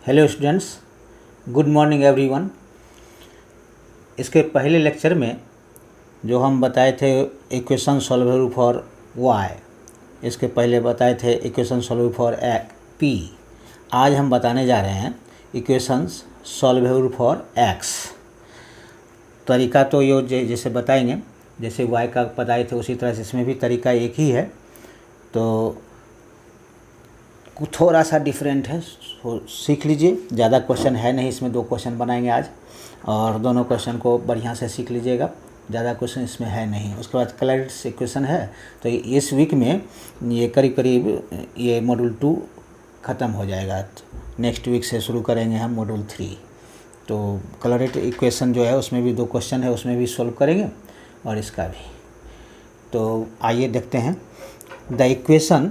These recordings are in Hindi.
Hello students, good morning everyone. इसके पहले लेक्चर में जो हम बताए थे इक्वेशन सॉल्वेबल फॉर वाई, इसके पहले बताए थे इक्वेशन सॉल्वेबल फॉर पी। आज हम बताने जा रहे हैं इक्वेशंस सॉल्वेबल फॉर एक्स। तरीका तो ये जैसे बताएंगे, जैसे वाई का बताए थे उसी तरह से इसमें भी तरीका एक ही है, तो थोड़ा सा डिफरेंट है, सीख लीजिए। ज़्यादा क्वेश्चन है नहीं इसमें, 2 क्वेश्चन बनाएंगे आज और दोनों क्वेश्चन को बढ़िया से सीख लीजिएगा। ज़्यादा क्वेश्चन इसमें है नहीं। उसके बाद क्लैरिटी इक्वेशन है, तो इस वीक में ये करीब करीब ये मॉड्यूल 2 ख़त्म हो जाएगा। नेक्स्ट वीक से शुरू करेंगे हम मॉड्यूल 3। तो क्लैरिटी इक्वेशन जो है उसमें भी 2 क्वेश्चन है, उसमें भी सॉल्व करेंगे और इसका भी। तो आइए देखते हैं the equation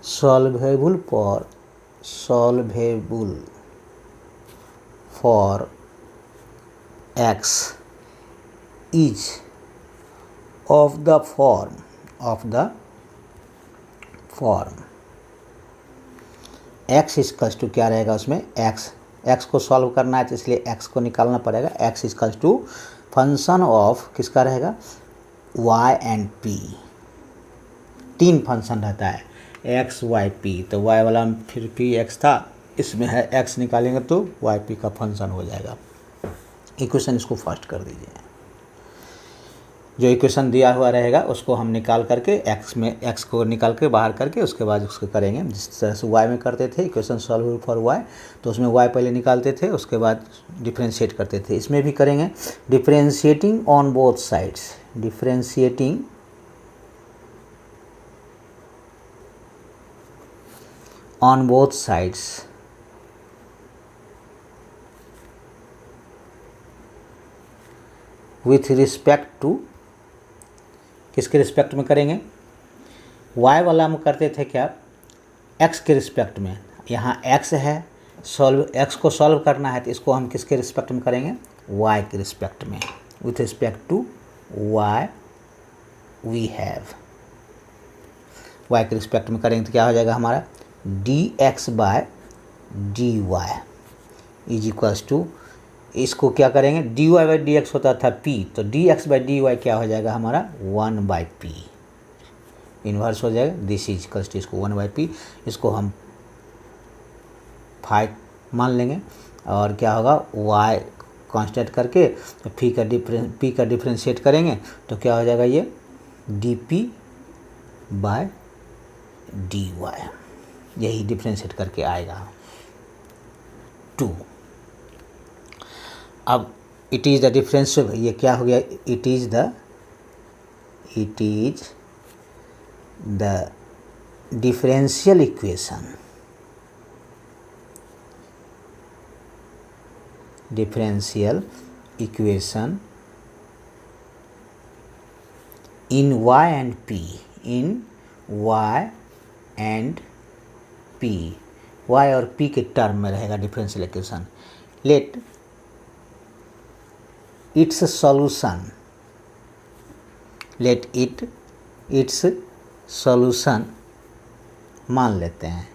solvable for x is of the form x equals to क्या रहेगा उसमें, x को सॉल्व करना है तो इसलिए x को निकालना पड़ेगा। x equals to function of किसका रहेगा, y एंड p। 3 फंक्शन रहता है x y p, तो y वाला में फिर p x था, इसमें है x निकालेंगे तो y p का फंक्शन हो जाएगा। इक्वेशन इसको फर्स्ट कर दीजिए। जो इक्वेशन दिया हुआ रहेगा उसको हम निकाल करके x को निकाल के बाहर करके उसके बाद उसको करेंगे। जिस तरह से y में करते थे इक्वेशन सॉल्व फॉर y, तो उसमें y पहले निकालते थे, उसके बाद डिफ्रेंशिएट करते थे। इसमें भी करेंगे differentiating on both sides, differentiating on both sides with respect to, किसके रिस्पेक्ट में करेंगे, y वाला में करते थे क्या, x के रिस्पेक्ट में। यहाँ x है, x को सॉल्व करना है तो इसको हम किसके रिस्पेक्ट में करेंगे, y के रिस्पेक्ट में। With respect to y we have, y के रिस्पेक्ट में करेंगे तो क्या हो जाएगा हमारा, dx by d y is equals to, इसको क्या करेंगे, dy बाई डी एक्स होता था p, तो dx बाई डी वाई क्या हो जाएगा हमारा 1/p, इन्वर्स हो जाएगा। दिस इज इक्वल्स टू, इसको 1/p, इसको हम 5 मान लेंगे और क्या होगा, y कांस्टेंट करके तो p का डिफ्रेंशिएट करेंगे तो क्या हो जाएगा, ये dp बाय डी वाई, यही डिफ्रेंशिएट करके आएगा 2। अब इट इज़ द डिफरेंस, ये क्या हो गया, it is the differential equation in y and p, y और p के टर्म में रहेगा differential equation. Let its solution मान लेते हैं।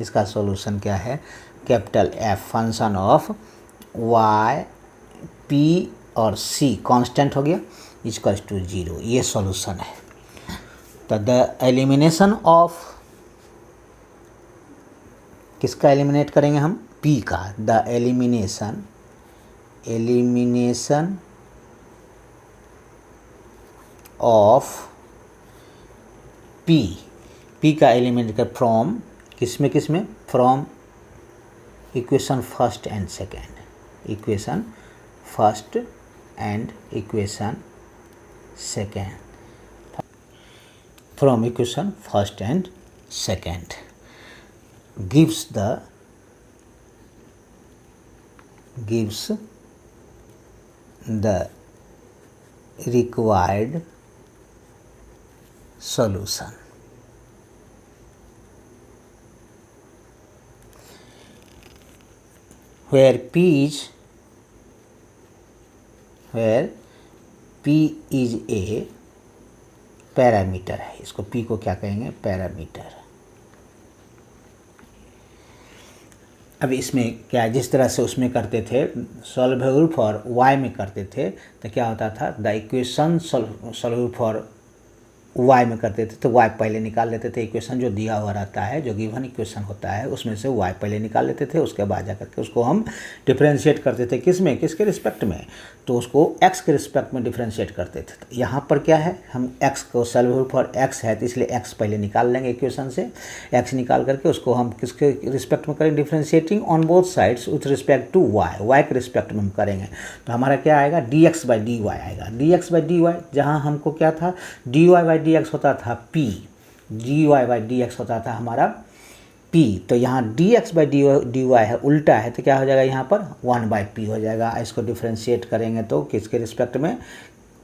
इसका सॉल्यूशन क्या है, capital F, function of y p और c कांस्टेंट हो गया, इक्वल्स टू 0, ये सॉल्यूशन है। तो द एलिमिनेशन ऑफ, किसका एलिमिनेट करेंगे हम, p का, द एलिमिनेशन ऑफ p का एलिमिनेट कर फ्रॉम, किसमें from equation first and second, equation first and equation second, from equation first and second gives the required solution. Where p is P is a parameter है, इसको P को क्या कहेंगे, पैरामीटर। अब इसमें क्या, जिस तरह से उसमें करते थे सॉल्वेबल फॉर y में करते थे, तो क्या होता था, the equation solvable for y में करते थे तो y पहले निकाल लेते थे, इक्वेशन जो दिया हुआ रहता है, जो गिवन इक्वेशन होता है उसमें से y पहले निकाल लेते थे, उसके बाद जा करके उसको हम डिफ्रेंशिएट करते थे, किस में, किसके रिस्पेक्ट में, तो उसको x के रिस्पेक्ट में डिफ्रेंशिएट करते थे। तो यहाँ पर क्या है, हम x को सॉल्वेबल फॉर x है तो इसलिए x पहले निकाल लेंगे इक्वेशन से, x निकाल करके उसको हम किसके रिस्पेक्ट में करेंगे, differentiating on both sides with respect to y के रिस्पेक्ट में हम करेंगे। तो हमारा क्या आएगा, dx बाई dy आएगा, dx बाई dy, जहाँ हमको क्या था, dy बाई dx होता था p, dy बाई dx होता था हमारा p, तो यहाँ dx बाई dy है, उल्टा है, तो क्या हो जाएगा यहाँ पर 1/p हो जाएगा। इसको डिफ्रेंशिएट करेंगे तो किसके रिस्पेक्ट में,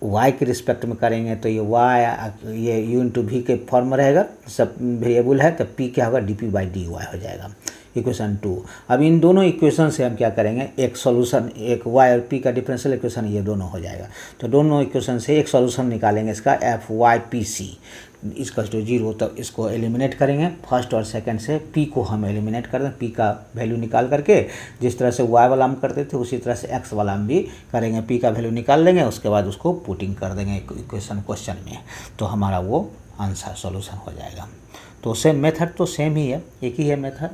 y के रिस्पेक्ट में करेंगे तो ये y, ये u इंटू वी के फॉर्म रहेगा, सब वेरिएबल है, तो p क्या होगा, dp बाई dy हो जाएगा, इक्वेशन 2। अब इन दोनों इक्वेशन से हम क्या करेंगे, एक सॉल्यूशन, एक y और p का डिफरेंशियल इक्वेशन ये दोनों हो जाएगा, तो दोनों इक्वेशन से एक सॉल्यूशन निकालेंगे इसका, FYPC इसका टू 0, तब इसको एलिमिनेट करेंगे, फर्स्ट और सेकंड से p को हम एलिमिनेट कर दें, p का वैल्यू निकाल करके जिस तरह से y वाला हम करते थे उसी तरह से x वाला हम भी करेंगे, p का वैल्यू निकाल लेंगे, उसके बाद उसको पुटिंग कर देंगे इक्वेशन क्वेश्चन में, तो हमारा वो आंसर सॉल्यूशन हो जाएगा। तो सेम मेथड तो सेम ही है, एक ही है मेथड,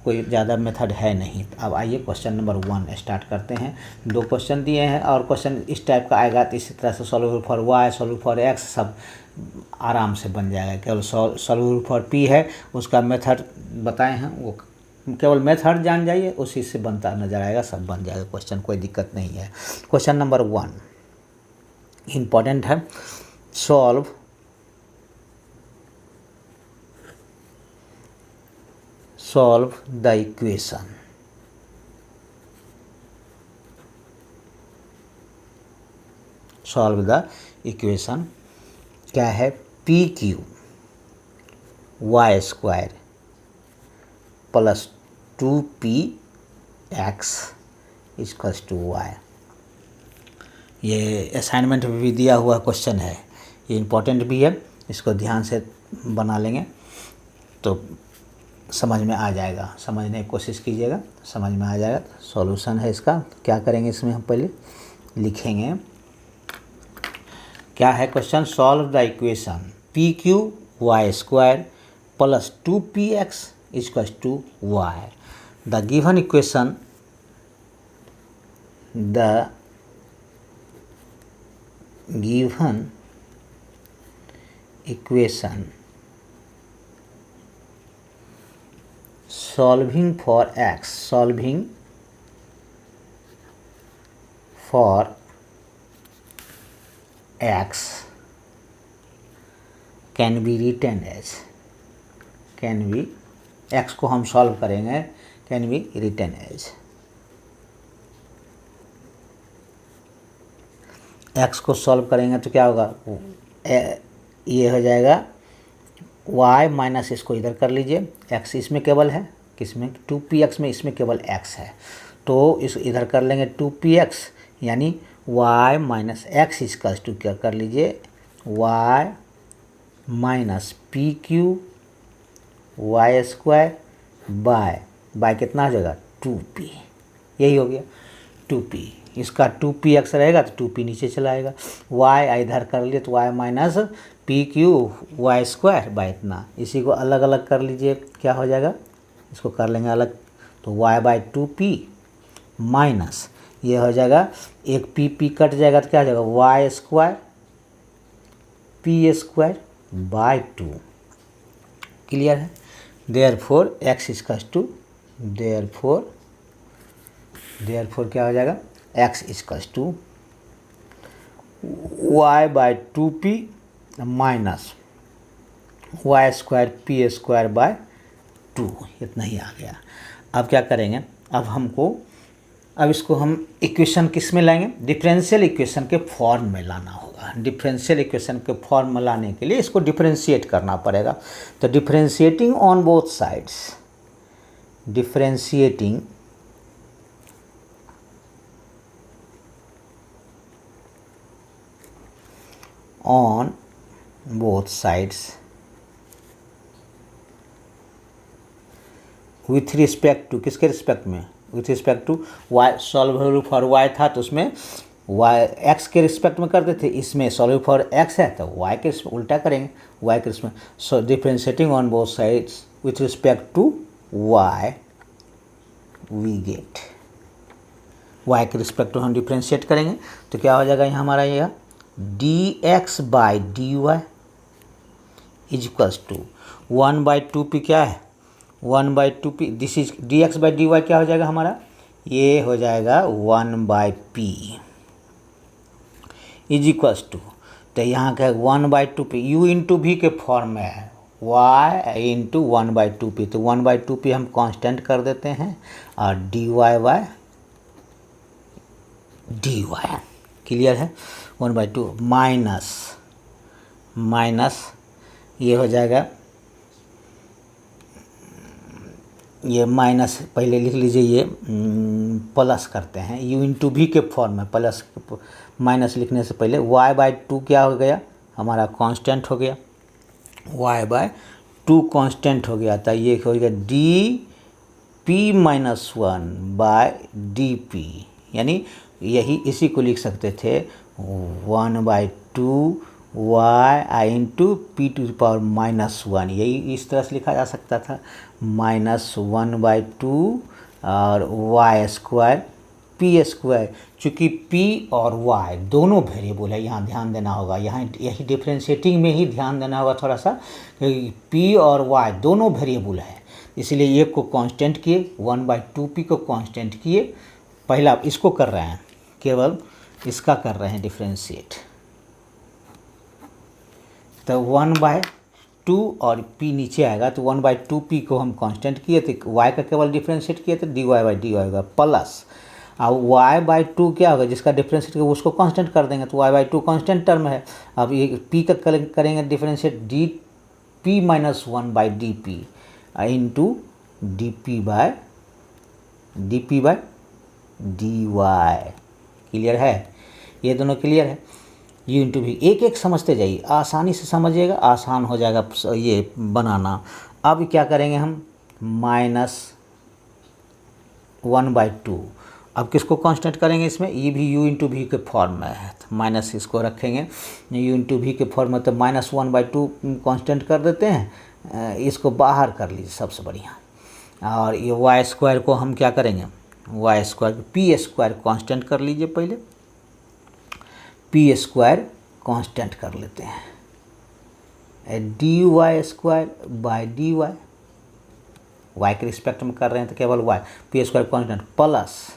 कोई ज़्यादा मेथड है नहीं। अब आइए क्वेश्चन नंबर 1 स्टार्ट करते हैं। 2 क्वेश्चन दिए हैं और क्वेश्चन इस टाइप का आएगा, तो इसी तरह से solvable for y, solvable for x सब आराम से बन जाएगा। केवल सॉल्वेबल फॉर p है उसका मेथड बताए हैं, वो केवल मेथड जान जाइए, उसी से बनता नजर आएगा, सब बन जाएगा क्वेश्चन, कोई दिक्कत नहीं है। क्वेश्चन नंबर 1 इम्पॉर्टेंट है, solve the equation, solve the equation क्या है, PQ y square plus 2px equals to y। ये असाइनमेंट में भी दिया हुआ क्वेश्चन है, ये इम्पोर्टेंट भी है, इसको ध्यान से बना लेंगे तो समझ में आ जाएगा, समझने की कोशिश कीजिएगा, समझ में आ जाएगा। सॉल्यूशन है इसका, क्या करेंगे इसमें हम पहले लिखेंगे, क्या है question, solve the equation PQ y square plus 2px equals to y। The given equation, the given equation solving for x, solving for x can be written as, can be, x को हम सॉल्व करेंगे, can be written as, x को सॉल्व करेंगे तो क्या होगा, ये हो जाएगा y माइनस, इसको इधर कर लीजिए, x इसमें केवल है, किसमें, 2px में, इसमें केवल x है, तो इस इधर कर लेंगे 2px, यानी y minus x equals to क्या कर लीजिए, y minus PQ y square by कितना हो जाएगा, 2p, यही हो गया 2p, इसका 2px रहेगा तो 2p नीचे चला आएगा, y इधर कर लिए तो y minus PQ y square bye इतना, इसी को अलग अलग कर लीजिए, क्या हो जाएगा, इसको कर लेंगे अलग, तो y बाई 2p माइनस ये हो जाएगा, एक p कट जाएगा तो क्या हो जाएगा, y square p square by 2, clear है। Therefore x equals to, therefore क्या हो जाएगा, x equals to y by 2p minus y square p square by 2, इतना ही आ गया। अब क्या करेंगे, अब इसको हम इक्वेशन किस में लाएंगे, डिफरेंशियल इक्वेशन के फॉर्म में लाना होगा। डिफरेंशियल इक्वेशन के फॉर्म में लाने के लिए इसको डिफरेंशिएट करना पड़ेगा, तो differentiating on both sides, differentiating on both sides with respect to, किसके रिस्पेक्ट में, with respect to y, solve for y था तो उसमें वाई एक्स के रिस्पेक्ट में करते थे, इसमें सॉल्व फॉर एक्स है तो वाई के उल्टा करेंगे, वाई के respect, so differentiating on both sides with respect to y we get, y के रिस्पेक्ट टू हम डिफ्रेंशिएट करेंगे तो क्या हो जाएगा यहाँ हमारा यह d x by d y is equals to 1/2p, क्या है 1/2p, this is d x by d y क्या हो जाएगा हमारा, ये हो जाएगा 1/p इज इक्वल्स टू, तो यहाँ का 1/2p u इंटू भी के फॉर्म में है, y इंटू 1/2p, तो 1/2p हम कांस्टेंट कर देते हैं और dy बाय dy क्लियर है, 1/2 माइनस ये हो जाएगा, ये माइनस पहले लिख लीजिए, ये प्लस करते हैं u इंटू भी के फॉर्म में, प्लस माइनस लिखने से पहले y/2 क्या हो गया हमारा कांस्टेंट हो गया, y/2 कांस्टेंट हो गया था, ये हो गया dp-1/dp, यानी यही इसी को लिख सकते थे 1/2 y इंटू p⁻⁻1, यही इस तरह से लिखा जा सकता था, -1/2 और y² p², चूँकि p और y दोनों वेरिएबल है, यहाँ ध्यान देना होगा, यहाँ यही डिफ्रेंशिएटिंग में ही ध्यान देना होगा थोड़ा सा, p और y दोनों वेरिएबल है, इसलिए एक को कांस्टेंट किए, 1/2p को कांस्टेंट किए, पहला इसको कर रहे हैं, केवल इसका कर रहे हैं डिफ्रेंशिएट, तो 1/2 और p नीचे आएगा तो 1/2p को हम कांस्टेंट किए थे, y का केवल डिफ्रेंशिएट किए थे, dy/dy होगा प्लस, अब y/2 क्या होगा जिसका डिफ्रेंशिएट उसको कांस्टेंट कर देंगे तो y/2 कांस्टेंट टर्म है, अब ये p का करेंगे differentiate dp-1/dp into dp/dy, clear है, ये दोनों क्लियर है, u इंटू भी, एक एक समझते जाइए, आसानी से समझिएगा, आसान हो जाएगा ये बनाना। अब क्या करेंगे हम -1/2, अब किसको कांस्टेंट करेंगे इसमें, ये भी u इंटू भी के फॉर्म में है, तो माइनस इसको रखेंगे u इंटू भी के फॉर्म में, तो -1/2 कांस्टेंट कर देते हैं, इसको बाहर कर लीजिए सबसे बढ़िया, और ये y² को हम क्या करेंगे, y² p² कांस्टेंट कर लीजिए, पहले p² कांस्टेंट कर लेते हैं, dy²/dy, y के रिस्पेक्ट में कर रहे हैं तो केवल y, p² कांस्टेंट प्लस,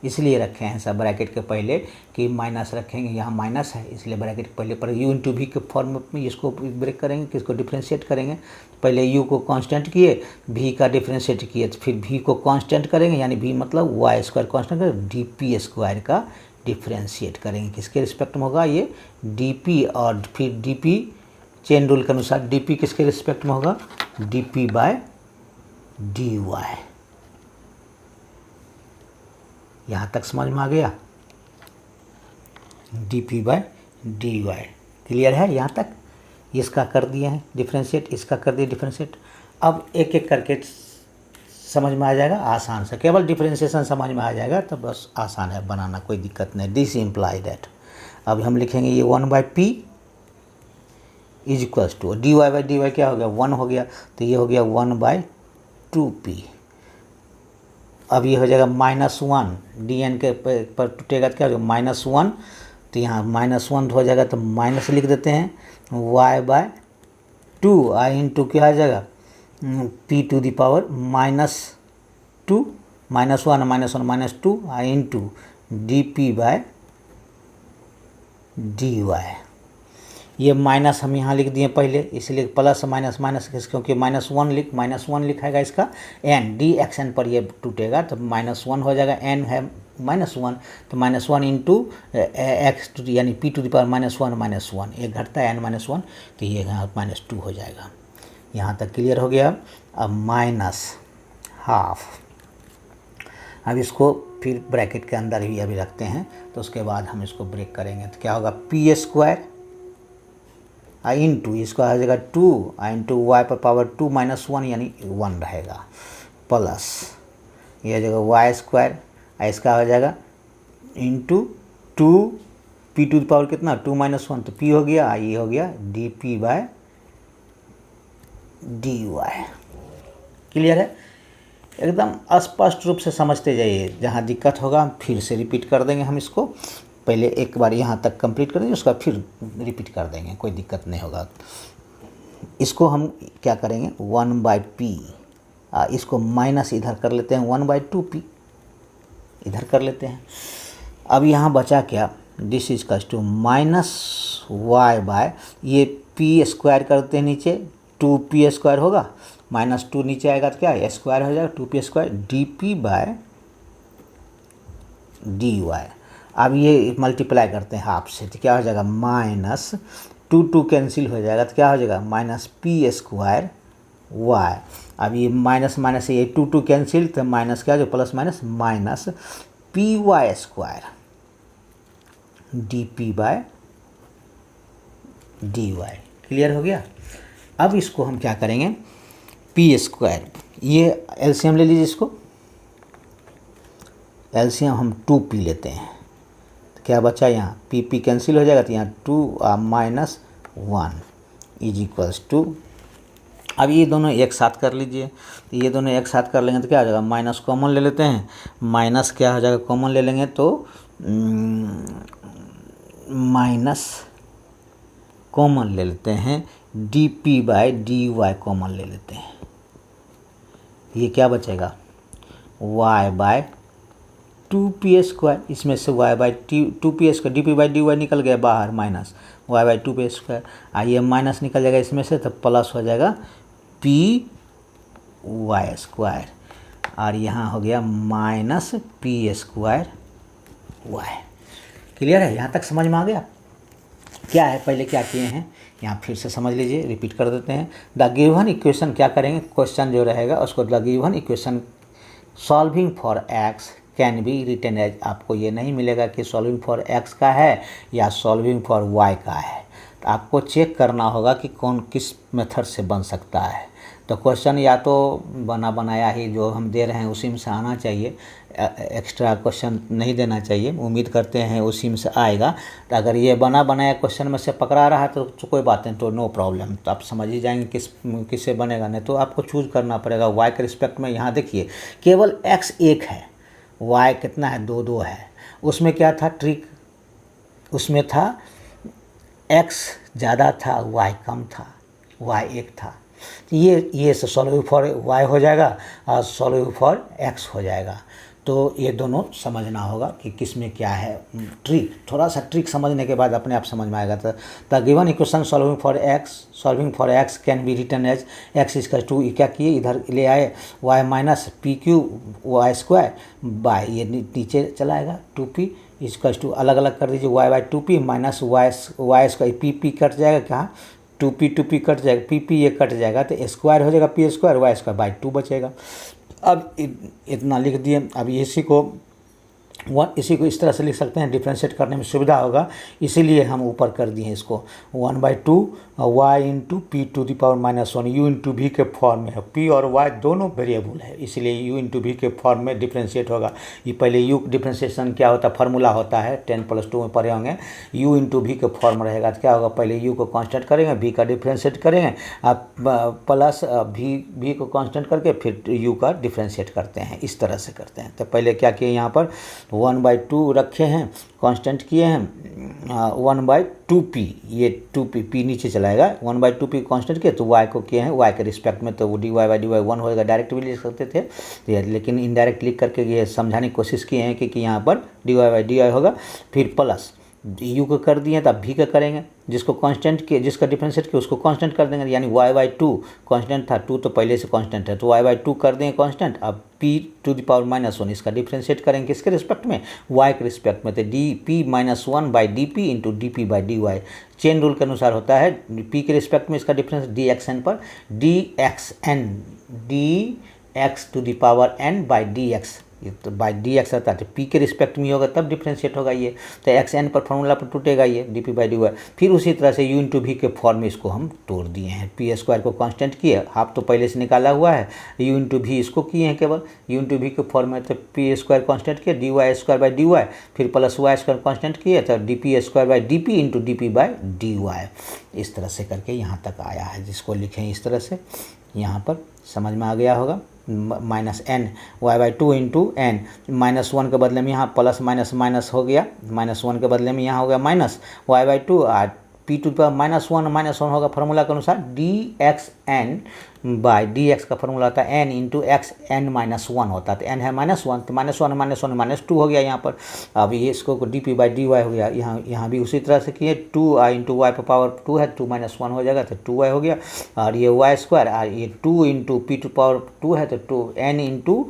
इसलिए रखे हैं सब ब्रैकेट के पहले कि माइनस रखेंगे, यहाँ माइनस है इसलिए ब्रैकेट के पहले पर u इंटू भी के फॉर्म में इसको ब्रेक करेंगे, किसको डिफ्रेंशिएट करेंगे, पहले u को कांस्टेंट किए, v का डिफ्रेंशिएट किए, तो फिर v को कांस्टेंट करेंगे, यानी v मतलब y² कांस्टेंट करेंगे, dp² का डिफ्रेंशिएट करेंगे, किसके रिस्पेक्ट में होगा ये dp, और फिर dp चेन रूल के अनुसार dp किसके रिस्पेक्ट में होगा, dp/dy, यहाँ तक समझ में आ गया, dp/dy क्लियर है, यहाँ तक इसका कर दिए हैं डिफ्रेंशिएट, इसका कर दिए डिफ्रेंशिएट, अब एक एक करके समझ में आ जाएगा आसान से, केवल डिफ्रेंशिएशन समझ में आ जाएगा तो बस आसान है बनाना, कोई दिक्कत नहीं, दिस इम्प्लाई दैट, अब हम लिखेंगे ये 1/p is equals to dy/dy क्या हो गया 1 हो गया, तो ये हो गया 1/2p, अब ये हो जाएगा -1, dn के पर टूटेगा तो क्या हो जाएगा -1, तो यहाँ -1 हो जाएगा तो माइनस लिख देते हैं, y/2 i इंटू क्या आ जाएगा p⁻⁻2 -1 i इंटू dp/dy, ये माइनस हम यहाँ लिख दिए पहले, इसलिए प्लस माइनस माइनस, क्योंकि -1 लिखाएगा इसका n, dxn पर ये टूटेगा तो -1 हो जाएगा, n है -1 तो -1 इंटू एक्स यानी p⁻⁻1 एक घटता है n -1, तो ये यहाँ -2 हो जाएगा, यहाँ तक क्लियर हो गया। अब -12, अब इसको फिर ब्रैकेट के अंदर ही अभी रखते हैं, तो उसके बाद हम इसको ब्रेक करेंगे, तो क्या होगा p² इंटू इसका आ जाएगा 2 इंटू वाई पर पावर 2 माइनस 1 यानी 1 रहेगा, प्लस ये हो जाएगा वाई स्क्वायर, इसका हो जाएगा into 2 p to the power कितना 2 माइनस 1 तो पी हो गया, ये हो गया d p by d y. Clear है? एकदम स्पष्ट रूप से समझते जाइए, जहाँ दिक्कत होगा हम फिर से रिपीट कर देंगे। हम इसको पहले एक बार यहाँ तक कंप्लीट कर देंगे, उसका फिर रिपीट कर देंगे, कोई दिक्कत नहीं होगा। इसको हम क्या करेंगे 1/p, इसको माइनस इधर कर लेते हैं 1/2p इधर कर लेते हैं। अब यहाँ बचा क्या, दिस इज कस टू माइनस वाई बाय, ये पी स्क्वायर करते हैं नीचे 2p स्क्वायर होगा, माइनस 2 नीचे आएगा तो क्या स्क्वायर हो जाएगा 2p square d p by d y. अब ये मल्टीप्लाई करते हैं हाफ से तो क्या हो जाएगा माइनस 2 कैंसिल हो जाएगा तो क्या हो जाएगा माइनस पी स्क्वायर वाई। अब ये माइनस माइनस ये 2 कैंसिल तो माइनस क्या हो जाएगा plus minus minus p y square d p by d y. Clear हो गया? अब इसको हम क्या करेंगे पी स्क्वायर, ये एलसीएम ले लीजिए, इसको एलसीएम हम 2p लेते हैं तो क्या बचा यहाँ पी कैंसिल हो जाएगा तो यहाँ 2 माइनस 1 इज इक्वल्स टू, अब ये दोनों एक साथ कर लीजिए, तो ये दोनों एक साथ कर लेंगे तो क्या हो जाएगा माइनस कॉमन ले लेते हैं, माइनस क्या हो जाएगा कॉमन ले लेंगे तो माइनस कॉमन ले लेते हैं d p by d y common ले लेते हैं, ये क्या बचेगा y बाय 2p स्क्वायर, इसमें से y by 2p square d p by d y निकल गया बाहर, minus y by 2p square, ये माइनस निकल जाएगा इसमें से तो प्लस हो जाएगा p वाई स्क्वायर, और यहाँ हो गया minus p square y। Clear है? यहाँ तक समझ में आ गया क्या है, पहले क्या किए हैं यहाँ फिर से समझ लीजिए, रिपीट कर देते हैं। द गिवन इक्वेशन क्या करेंगे, क्वेश्चन जो रहेगा उसको the given equation solving for x can be written as, आपको ये नहीं मिलेगा कि सॉल्विंग फॉर एक्स का है या सॉल्विंग फॉर वाई का है, तो आपको चेक करना होगा कि कौन किस मेथड से बन सकता है। तो क्वेश्चन या तो बना बनाया ही जो हम दे रहे हैं उसी में से आना चाहिए, एक्स्ट्रा क्वेश्चन नहीं देना चाहिए, उम्मीद करते हैं उसी में से आएगा। तो अगर ये बना बनाया क्वेश्चन में से पकड़ा रहा है तो कोई बात नहीं, तो नो प्रॉब्लम, तो आप समझ ही जाएंगे किससे बनेगा, नहीं तो आपको चूज करना पड़ेगा वाई के रिस्पेक्ट में। यहाँ देखिए केवल एक्स 1 है, वाई कितना है 2 है, उसमें क्या था ट्रिक, उसमें था एक्स ज़्यादा था वाई कम था, वाई 1 था, ये सॉल्विंग फॉर वाई हो जाएगा और सॉल्विंग फॉर एक्स हो जाएगा। तो ये दोनों समझना होगा कि किस में क्या है ट्रिक, थोड़ा सा ट्रिक समझने के बाद अपने आप समझ में आएगा। तो the given equation solving for x can be written as x equal to, क्या किए इधर ले आए y minus p q y square by, ये नीचे चला आएगा 2p इक्वल टू, अलग अलग कर दीजिए y by 2p minus y square p cut जाएगा, कहाँ 2p कट जाएगा, p ये कट जाएगा तो स्क्वायर हो जाएगा p square y square by 2 बचेगा। अब इतना लिख दिए। अब इसी को इस तरह से लिख सकते हैं, डिफ्रेंशिएट करने में सुविधा होगा, इसीलिए हम ऊपर कर दिए इसको 1/2 y into p to the power minus 1 u into v के फॉर्म में है, p और y दोनों वेरिएबल है, इसलिए u इंटू भी के फॉर्म में डिफ्रेंशिएट होगा। ये पहले u डिफ्रेंशिएशन क्या होता है, फार्मूला होता है 10+2 में पढ़े होंगे, u इंटू भी के फॉर्म रहेगा तो क्या होगा, पहले u को कांस्टेंट करेंगे, v का डिफ्रेंशिएट करेंगे, अब प्लस v को कांस्टेंट करके फिर u का डिफ्रेंशिएट करते हैं, इस तरह से करते हैं। तो पहले क्या किए यहाँ पर 1/2 रखे हैं, कांस्टेंट किए हैं 1/2p, ये 2p p नीचे चलाएगा, 1/2p कांस्टेंट किए तो y को किए हैं y के रिस्पेक्ट में, तो वो dy बाई dy 1 होएगा, डायरेक्ट भी लिख सकते थे तो लेकिन इनडायरेक्ट लिख करके ये समझाने की कोशिश किए हैं कि यहाँ पर dy बाई dy होगा, फिर प्लस u को कर दिए तो अब v का करेंगे, जिसको कांस्टेंट किए जिसका डिफरेंशिएट किया उसको कांस्टेंट कर देंगे, यानी y/2 कांस्टेंट था, 2 तो पहले से कांस्टेंट है तो y/2 कर देंगे कांस्टेंट। अब p टू द पावर -1 इसका डिफरेंशिएट करेंगे किसके रिस्पेक्ट में, y के रिस्पेक्ट में, तो dp-1/dp into dp/dy chain rule के अनुसार होता है, p के रिस्पेक्ट में इसका डिफरेंस dxn पर dx to the power n by dx ये तो बाई डी एक्स आता है, पी के रिस्पेक्ट में होगा तब डिफ्रेंशिएट होगा ये, तो एक्स एन पर फॉर्मूला पर टूटेगा ये d p by d y. फिर उसी तरह से यू इंटू वी के फॉर्म में इसको हम तोड़ दिए हैं, पी स्क्वायर को कांस्टेंट किए, हाफ तो पहले से निकाला हुआ है, यू इंटू वी इसको किए हैं केवल, यू इंटू वी के फॉर्म में, तो पी स्क्वायर कांस्टेंट किए, d y square by d y, फिर प्लस वाई स्क्वायर कांस्टेंट किए, तो d p square by d p into d p by d y. इस तरह से करके यहाँ तक आया है, जिसको लिखें इस तरह से, यहाँ पर समझ में आ गया होगा। Minus n y by two into n, -1 के बदले में यहाँ प्लस माइनस माइनस हो गया, -1 के बदले में यहाँ हो गया माइनस वाई बाई टू, और पी टू पर -1 होगा फार्मूला के अनुसार, d x n by d x का फॉर्मूला होता है एन इंटू एक्स एन -1 होता है, तो एन है -1, तो -1 -2 हो गया यहाँ पर। अब ये इसको d p by d y हो गया, यहाँ भी उसी तरह से किए, 2 आई इंटू वाई पर पावर 2 है, 2 -1 हो जाएगा तो 2y हो गया, और ये वाई स्क्वायर, और ये 2 इंटू पी टू पावर 2 है तो 2 n into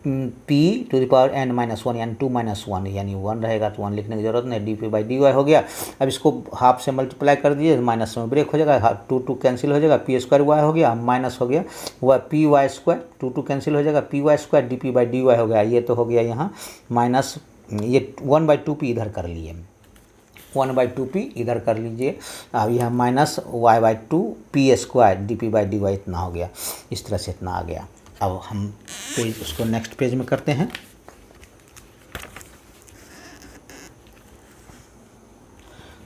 p to the power n -1 यानी 2 -1 यानी 1 रहेगा, तो 1 लिखने की जरूरत नहीं, d p by d y हो गया। अब इसको हाफ से मल्टीप्लाई कर दिए, माइनस में ब्रेक हो जाएगा, 2 कैंसिल हो जाएगा, पी स्क्वायर वाई हो गया, माइनस हो गया y p y square, 2 cancel हो जाएगा, p y square d p by d y हो गया। ये तो हो गया यहाँ माइनस, ये 1/2p इधर कर लिए, 1/2p इधर कर लीजिए, अब यह minus y by two p square d p by d y इतना हो गया, इस तरह से इतना आ गया। अब हम पेज उसको नेक्स्ट पेज में करते हैं।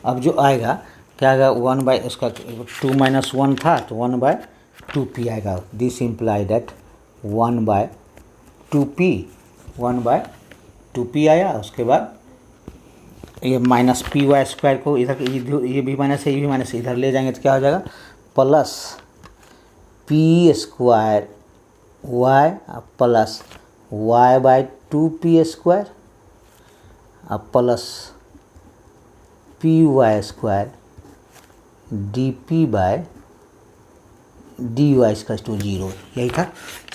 अब जो आएगा क्या आएगा, 1 बाई उसका 2 - 1 था तो 1/2p आएगा, this implies that 1/2p 1/2p आया। उसके बाद ये माइनस पी वाई स्क्वायर को इधर, ये भी माइनस है, ये भी माइनस, इधर ले जाएंगे तो क्या हो जाएगा, plus p square y plus y by 2p square plus p y square d p by d y square to 0, यही था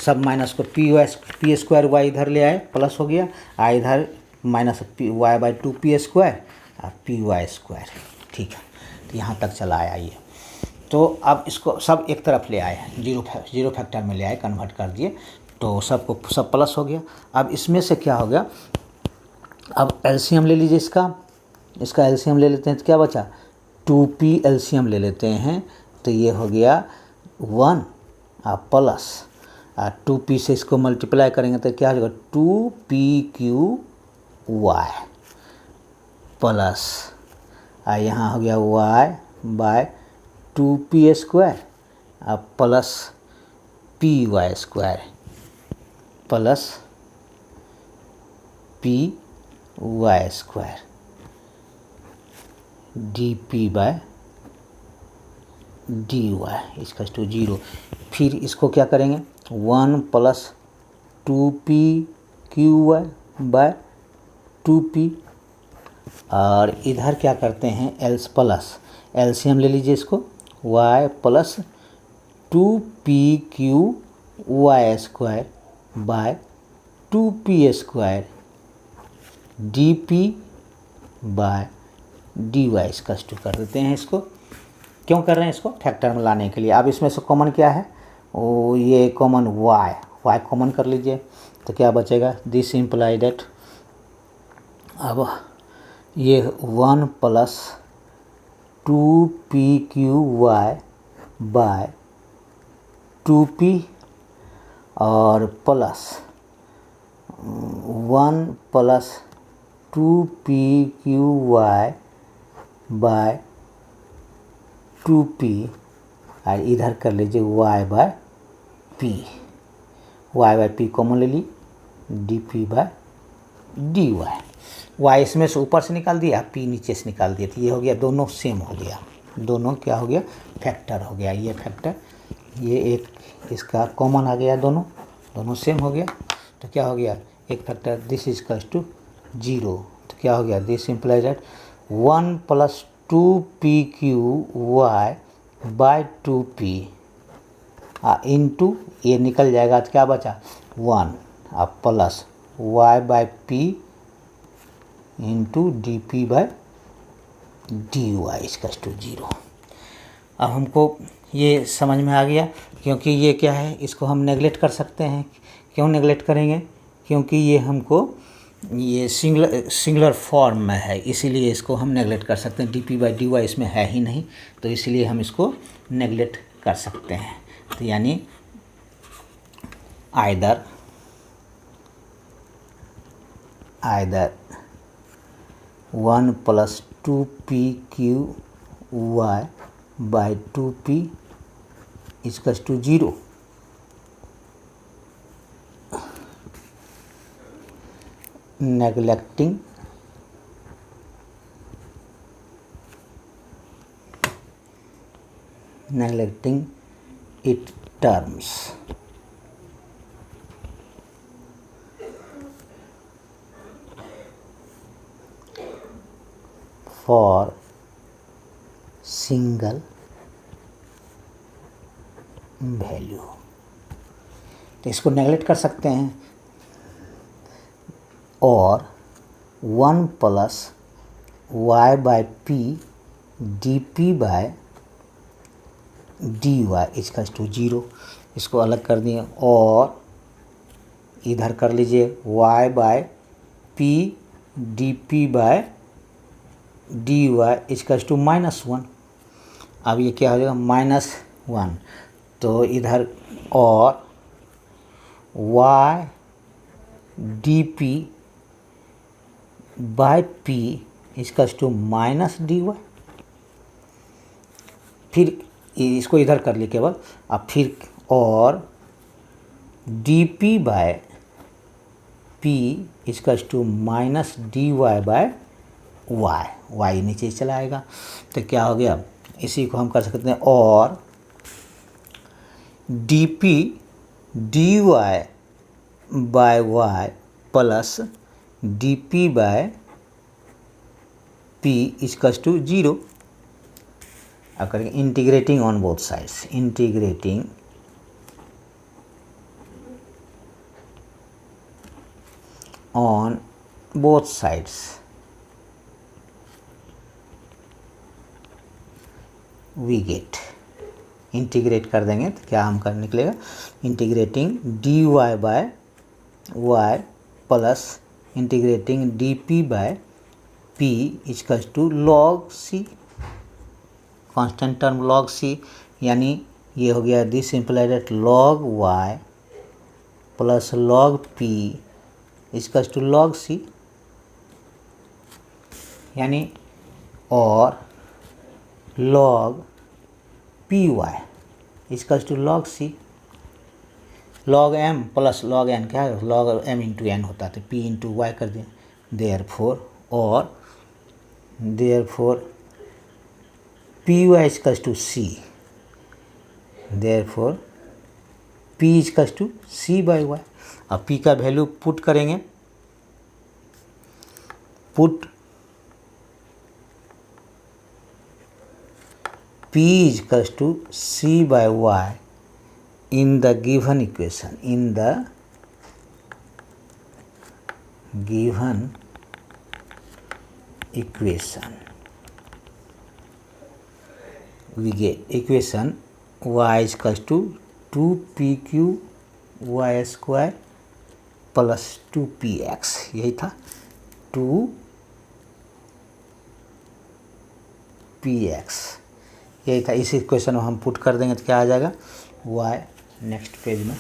सब। माइनस को पी स्क्वायर वाई इधर ले आए, प्लस हो गया, इधर minus p y by 2p square और पी वाई स्क्वायर, ठीक है, तो यहाँ तक चला आया ये। तो अब इसको सब एक तरफ ले आए, जीरो फैक्टर में ले आए, कन्वर्ट कर दिए, तो सबको सब प्लस हो गया। अब इसमें से क्या हो गया, अब एलसीएम ले लीजिए, इसका एलसीएम ले लेते हैं, तो क्या बचा, 2p एलसीएम ले लेते हैं, तो ये हो गया 1 प्लस 2p से इसको मल्टीप्लाई करेंगे तो क्या हो जाएगा, 2pqy प्लस यहाँ हो गया y by 2p square plus p y square plus p y square d p by d y इसका टू 0। फिर इसको क्या करेंगे, 1 प्लस 2pqy बाय 2p, और इधर क्या करते हैं, एल्स प्लस एलसीएम ले लीजिए इसको, y plus 2pqy square by 2p square d p by d y इसका टू कर देते हैं। इसको क्यों कर रहे हैं, इसको फैक्टर में लाने के लिए। अब इसमें से कॉमन क्या है, वो ये कॉमन y कॉमन कर लीजिए, तो क्या बचेगा, दिस इम्प्लाई दैट, अब ये 1 प्लस 2pqy बाय 2p और plus 1 plus 2pqy by 2p, और इधर कर लीजिए y बाय p कॉमन ले ली, dp बाय dy, y इसमें से ऊपर से निकाल दिया, p नीचे से निकाल दिया, तो ये हो गया, दोनों सेम हो गया, दोनों क्या हो गया, फैक्टर हो गया। ये फैक्टर, ये एक इसका कॉमन आ गया, दोनों सेम हो गया, तो क्या हो गया, एक factor this is equals to 0, तो क्या हो गया, this implies that 1 plus 2pqy by 2p into, ये निकल जाएगा तो क्या बचा, 1 plus y by p into d p by d y इसका टू 0। अब हमको ये समझ में आ गया, क्योंकि ये क्या है, इसको हम नेगलेक्ट कर सकते हैं। क्यों नेगलेक्ट करेंगे, क्योंकि ये हमको ये सिंगुलर फॉर्म में है, इसीलिए इसको हम नेगलेक्ट कर सकते हैं। D p by d y इसमें है ही नहीं, तो इसलिए हम इसको नेगलेक्ट कर सकते हैं। तो यानी either 1 + 2pqy by 2p = 0, neglecting its terms. For single value, तो इसको नेगलेक्ट कर सकते हैं। और 1 + y/p dp/dy = 0, इसको अलग कर दिए। और इधर कर लीजिए y/p dp/dy = -1। अब ये क्या हो जाएगा, -1, तो इधर और y dp/p = -dy। फिर इसको इधर कर लिए केवल, अब फिर और dp/p = -dy/y, y नीचे चला आएगा। तो क्या हो गया, इसी को हम कर सकते हैं और dp/dy/y प्लस dp/p = 0। अब करेंगे integrating on both sides, integrating on both sides we get, integrate कर देंगे तो क्या हम कर निकलेगा, इंटीग्रेटिंग dy/y प्लस integrating dp/p = log c, constant term log c, यानी ये हो गया this implies that log y plus log p = log c, यानी और log py = log c, log m plus log n क्या है, log m × n होता है, तो p × y कर दें। देयरफॉर और therefore py = c, therefore p = c/y। अब p का वैल्यू पुट करेंगे, put p = c/y in the given equation, in the given equation we get equation y = 2pqy² plus 2px, यही था 2px, यही था। इस इक्वेशन में हम पुट कर देंगे तो क्या आ जाएगा, y, नेक्स्ट पेज में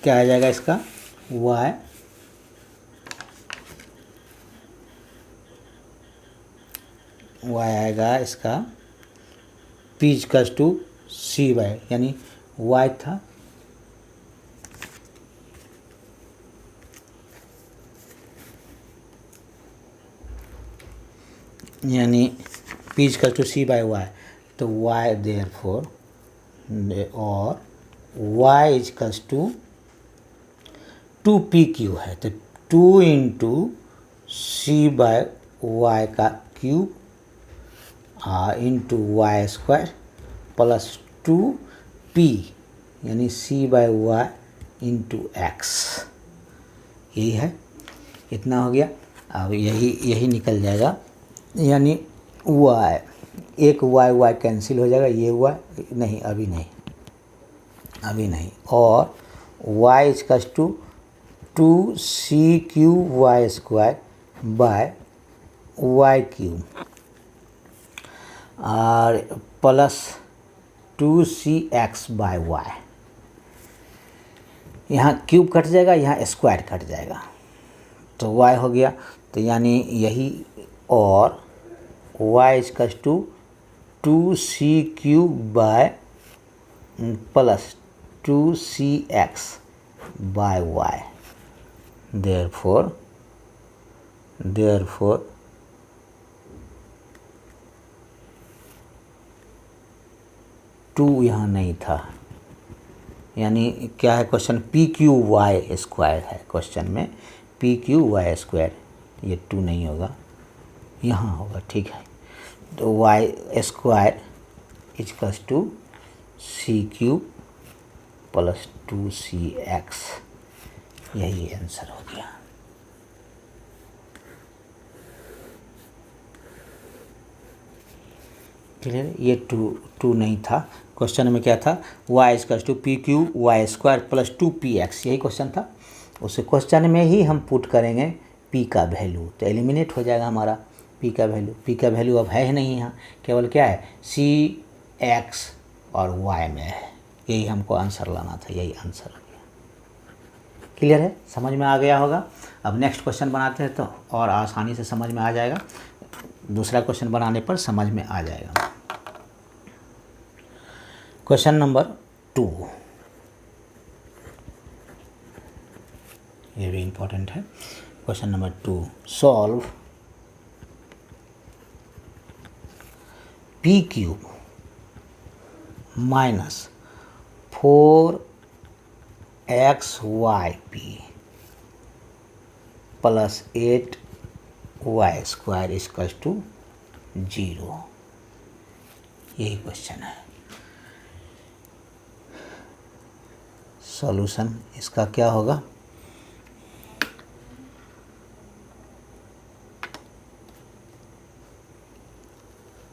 क्या आ जाएगा इसका, y आएगा इसका p = c/, यानी y था यानी p = c/y, तो y देयरफॉर और y = 2pq है, तो 2 × c/y का क्यूब × y² प्लस 2p यानी c/y × x, यही है, इतना हो गया। अब यही निकल जाएगा, यानी y, एक y कैंसिल हो जाएगा, ये y नहीं, अभी नहीं, अभी नहीं, और y equals to 2c³ by y cube और प्लस 2cx बाय वाई। यहाँ क्यूब कट जाएगा, यहाँ स्क्वायर कट जाएगा, तो y हो गया, तो यानी यही, और y equals to 2c³ by plus 2cx by y. Therefore 2 यहाँ नहीं था, यानी क्या है क्वेश्चन, PQY² है क्वेश्चन में, PQY², ये 2 नहीं होगा, यहाँ होगा, ठीक है। तो y² equals to c³ plus 2cx, यही आंसर हो गया। क्लियर, ये 2 नहीं था, क्वेश्चन में क्या था, y equals to PQY² plus 2px, यही क्वेश्चन था। उस क्वेश्चन में ही हम पुट करेंगे p का वैल्यू, तो एलिमिनेट हो जाएगा हमारा p का वैल्यू। p का वैल्यू अब है ही नहीं यहाँ, केवल क्या है, c, x और y में है, यही हमको आंसर लाना था, यही आंसर हो गया। क्लियर है, समझ में आ गया होगा। अब नेक्स्ट क्वेश्चन बनाते हैं तो और आसानी से समझ में आ जाएगा, दूसरा क्वेश्चन बनाने पर समझ में आ जाएगा। क्वेश्चन नंबर 2, ये भी इंपॉर्टेंट है। Question number 2, solve p³ minus 4xyp plus 8y² equals to 0, यही क्वेश्चन है। सॉल्यूशन इसका क्या होगा,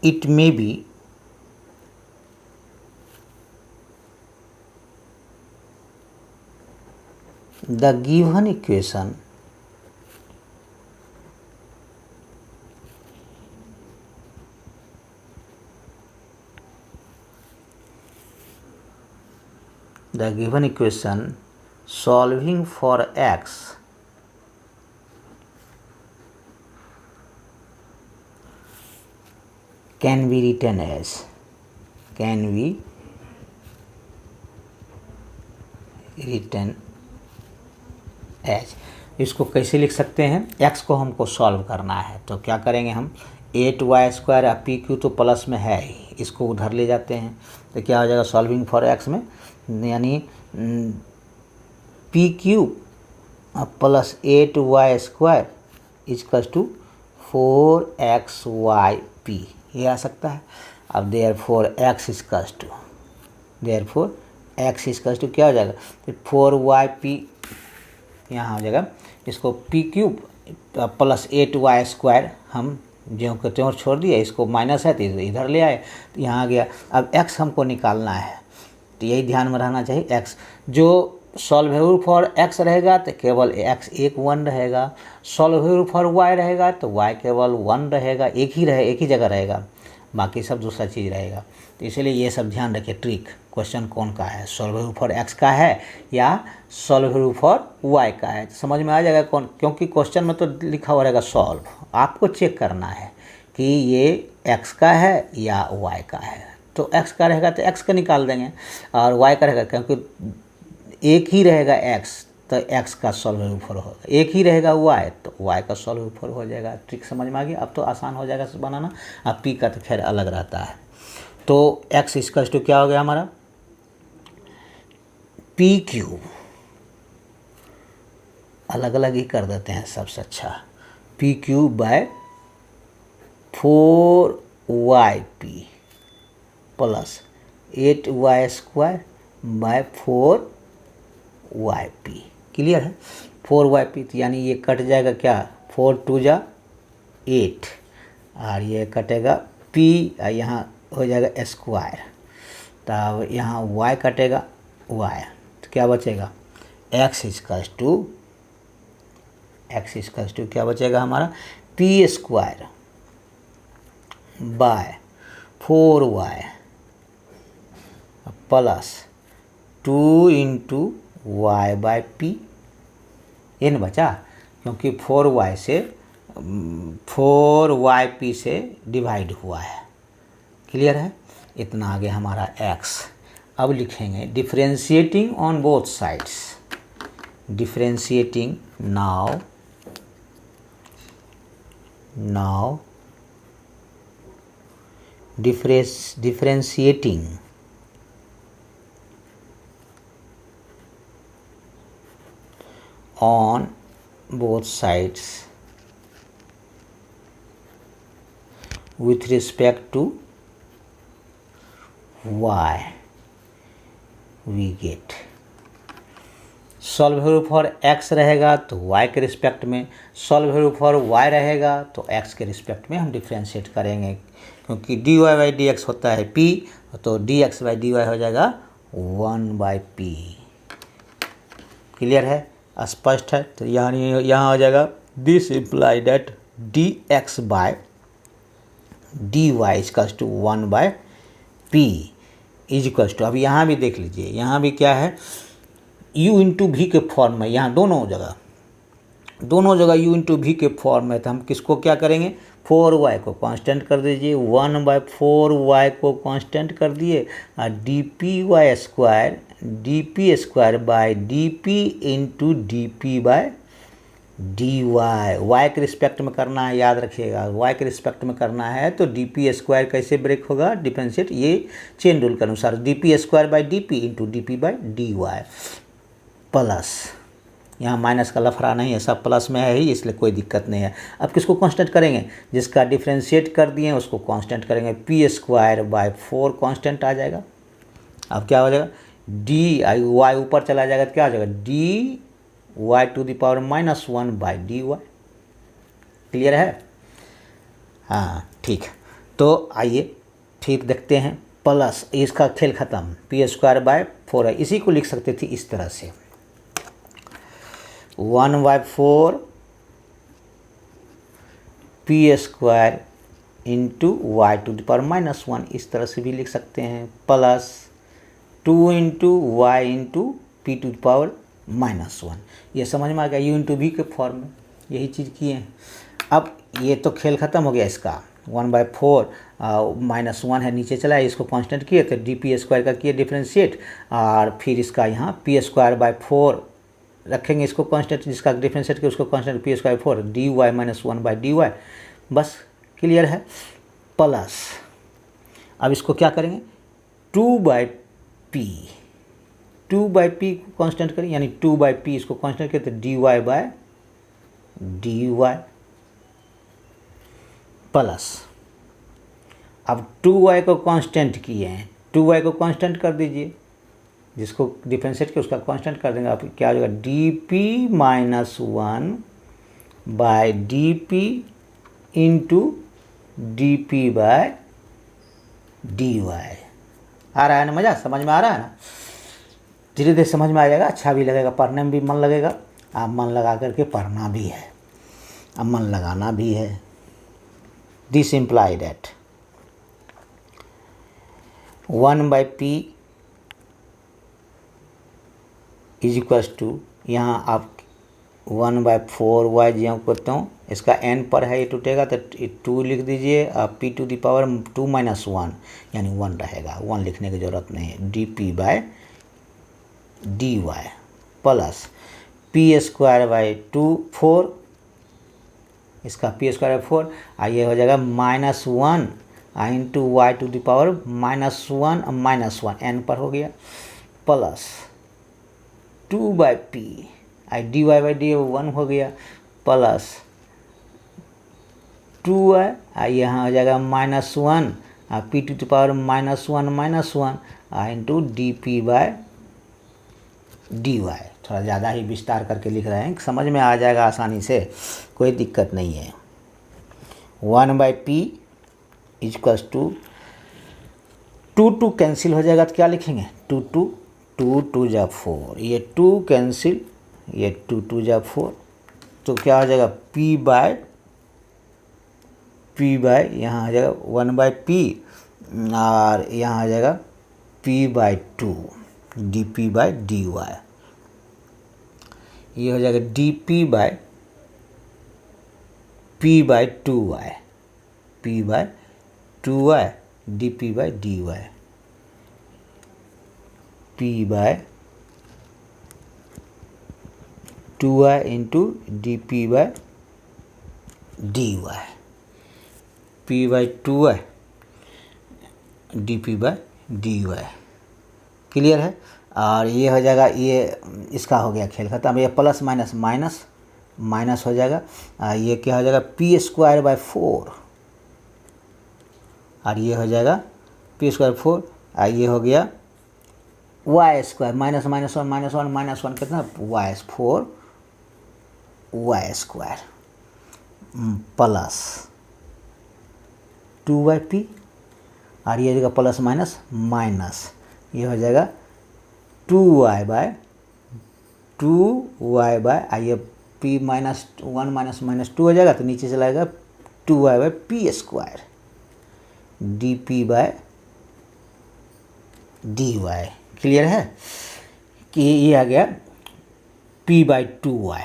it may be the given equation solving for x can be written as, इसको कैसे लिख सकते हैं, x को हमको सॉल्व करना है, तो क्या करेंगे हम, 8y² और PQ तो प्लस में है ही, इसको उधर ले जाते हैं, तो क्या हो जाएगा सॉल्विंग फॉर x में, यानी PQ plus 8y² equals to 4xyp, ये आ सकता है। अब देयरफॉर x इजकल्स टू क्या हो जाएगा, 4yp, यहाँ हो जाएगा, इसको PQ प्लस 8y² हम ज्यों के त्यों छोड़ दिए, इसको माइनस है तो इधर ले आए, तो यहाँ आ गया। अब x हमको निकालना है, तो यही ध्यान में रहना चाहिए, x जो सॉल्वेबल फॉर x रहेगा तो केवल x 1 रहेगा, सॉल्वेबल फॉर y रहेगा तो y केवल 1 रहेगा, एक ही जगह रहेगा, बाकी सब दूसरा चीज़ रहेगा। तो इसलिए ये सब ध्यान रखिए, ट्रिक, क्वेश्चन कौन का है, सॉल्वेबल फॉर x का है या सॉल्वेबल फॉर y का है, समझ में आ जाएगा कौन, क्योंकि क्वेश्चन में तो लिखा हुआ रहेगा सॉल्व, आपको चेक करना है कि ये x का है या y का है। तो x का रहेगा तो x का निकाल देंगे, और y का रहेगा, क्योंकि एक ही रहेगा x तो x का सॉल्वेबल फॉर होगा, एक ही रहेगा y तो y का सॉल्वेबल फॉर हो जाएगा। ट्रिक समझ में आ गया, अब तो आसान हो जाएगा बनाना। अब p का तो खैर अलग रहता है, तो x इजकल्स टू क्या हो गया हमारा, PQ, अलग अलग ही कर देते हैं सबसे अच्छा, PQ by 4yp plus 8y² by 4yp, clear है। 4yp तो यानी ये कट जाएगा क्या, 4 2 जा 8, और ये कटेगा p, यहाँ हो जाएगा स्क्वायर, तब यहाँ y कटेगा वाई, तो क्या बचेगा एक्स इजकल्स टू क्या बचेगा हमारा p square by 4y plus 2 into y by p, ये न बचा, क्योंकि 4y से डिवाइड हुआ है। क्लियर है, इतना आगे हमारा x। अब लिखेंगे differentiating on both sides, differentiating now differentiating on both sides with respect to y we get solve value for x रहेगा तो y के रिस्पेक्ट में, सॉल्व वैल्यू फॉर y रहेगा तो x के रिस्पेक्ट में हम डिफ्रेंशिएट करेंगे, क्योंकि dy बाई डी एक्स होता है p, तो dx बाई dy हो जाएगा 1/p। क्लियर है, स्पष्ट है, तो यहाँ हो जाएगा this implies that dx by dy equals to 1/p equals to, अब यहाँ भी देख लीजिए, यहाँ भी क्या है u इंटू भी के फॉर्म में, यहाँ दोनों जगह u इंटू भी के फॉर्म में, तो हम किसको क्या करेंगे 4y को कांस्टेंट कर दीजिए, 1/4y को कांस्टेंट कर दिए, और dp square by dp into dp by dy, y के रिस्पेक्ट में करना है, याद रखिएगा y के रिस्पेक्ट में करना है, तो dp स्क्वायर कैसे ब्रेक होगा डिफरेंशिएट, ये चेन रूल के अनुसार dp square by dp into dp by dy plus, यहाँ माइनस का लफड़ा नहीं है, सब प्लस में है ही, इसलिए कोई दिक्कत नहीं है। अब किसको कांस्टेंट करेंगे, जिसका डिफरेंशिएट कर दिए उसको कांस्टेंट करेंगे, पी स्क्वायर बाय 4 कांस्टेंट आ जाएगा। अब क्या हो जाएगा डी वाई ऊपर चला जाएगा तो क्या हो जाएगा d y to the power -1 by d y. Clear है, हाँ ठीक। तो आइए फिर देखते हैं, प्लस इसका खेल ख़त्म, पी स्क्वायर बाय 4 है, इसी को लिख सकते थे इस तरह से 1/4 p square into y to the power -1, इस तरह से भी लिख सकते हैं, plus 2 into y into p to the power -1। ये समझ में आ गया, यू इंटू वी के फॉर्म में यही चीज़ किए हैं। अब ये तो खेल ख़त्म हो गया इसका, 1/4 -1 है नीचे चला है, इसको कांस्टेंट किए तो डी पी स्क्वायर का किए डिफरेंशिएट, और फिर इसका यहाँ पी स्क्वायर बाय 4 रखेंगे, इसको कांस्टेंट, जिसका डिफरेंशिएट किया उसको constant p square 4 d y -1 by d y, बस क्लियर है। प्लस अब इसको क्या करेंगे 2/p को कांस्टेंट करें, यानी 2/p इसको कांस्टेंट करें तो d y by d y, plus अब 2y को कांस्टेंट किए हैं, 2y को कांस्टेंट कर दीजिए, जिसको डिफरेंशिएट किया उसका कांस्टेंट कर देंगे, आप क्या हो जाएगा dp -1 by dp into dp by dy। आ रहा है ना मज़ा, समझ में आ रहा है ना, धीरे धीरे समझ में आ जाएगा, अच्छा भी लगेगा, पढ़ने में भी मन लगेगा, आप मन लगा करके पढ़ना भी है, अब मन लगाना भी है। This implies that 1/p is equals to, यहाँ आप 1/4y जो करते हो, इसका n पर है ये टूटेगा तो 2 लिख दीजिए, आप p टू द पावर 2 -1 यानी 1 रहेगा, 1 लिखने की ज़रूरत नहीं है, dp by dy plus p square by 4, इसका पी स्क्वायर 4, ये हो जाएगा -1 into y to the power -1 n पर हो गया, plus 2/p dy by D 1 हो गया, प्लस 2y यहाँ हो जाएगा -1 p to the power -1 into d p by d y. थोड़ा ज़्यादा ही विस्तार करके लिख रहे हैं, समझ में आ जाएगा आसानी से, कोई दिक्कत नहीं है। 1/p इजक्वल्स टू 2 कैंसिल हो जाएगा तो क्या लिखेंगे 2 2 2 जा 4, ये 2 कैंसिल, ये 2 2 जा 4, तो क्या हो जाएगा p बाय यहाँ आ जाएगा 1 बाय p, और यहाँ आ जाएगा p by 2 dp by dy, ये हो जाएगा dp by p by 2y, p by 2y dp by dy, p by 2y into dp by dy, p by 2y dp by dy। Clear है। और ये हो जाएगा, ये इसका हो गया खेल खत्म। ये प्लस माइनस माइनस माइनस हो जाएगा, ये क्या हो जाएगा पी स्क्वायर बाय 4, और ये हो जाएगा पी स्क्वायर 4, और ये हो गया y square minus minus one minus one minus one कितना y 4 y square plus 2 by p, और ये हो जाएगा प्लस माइनस माइनस, ये हो जाएगा 2y बाय 2y बाय, आइए p माइनस 1 माइनस माइनस 2 हो जाएगा, तो नीचे चला जाएगा 2y by p square dp by dy। Clear है कि ये आ गया p बाई 2y,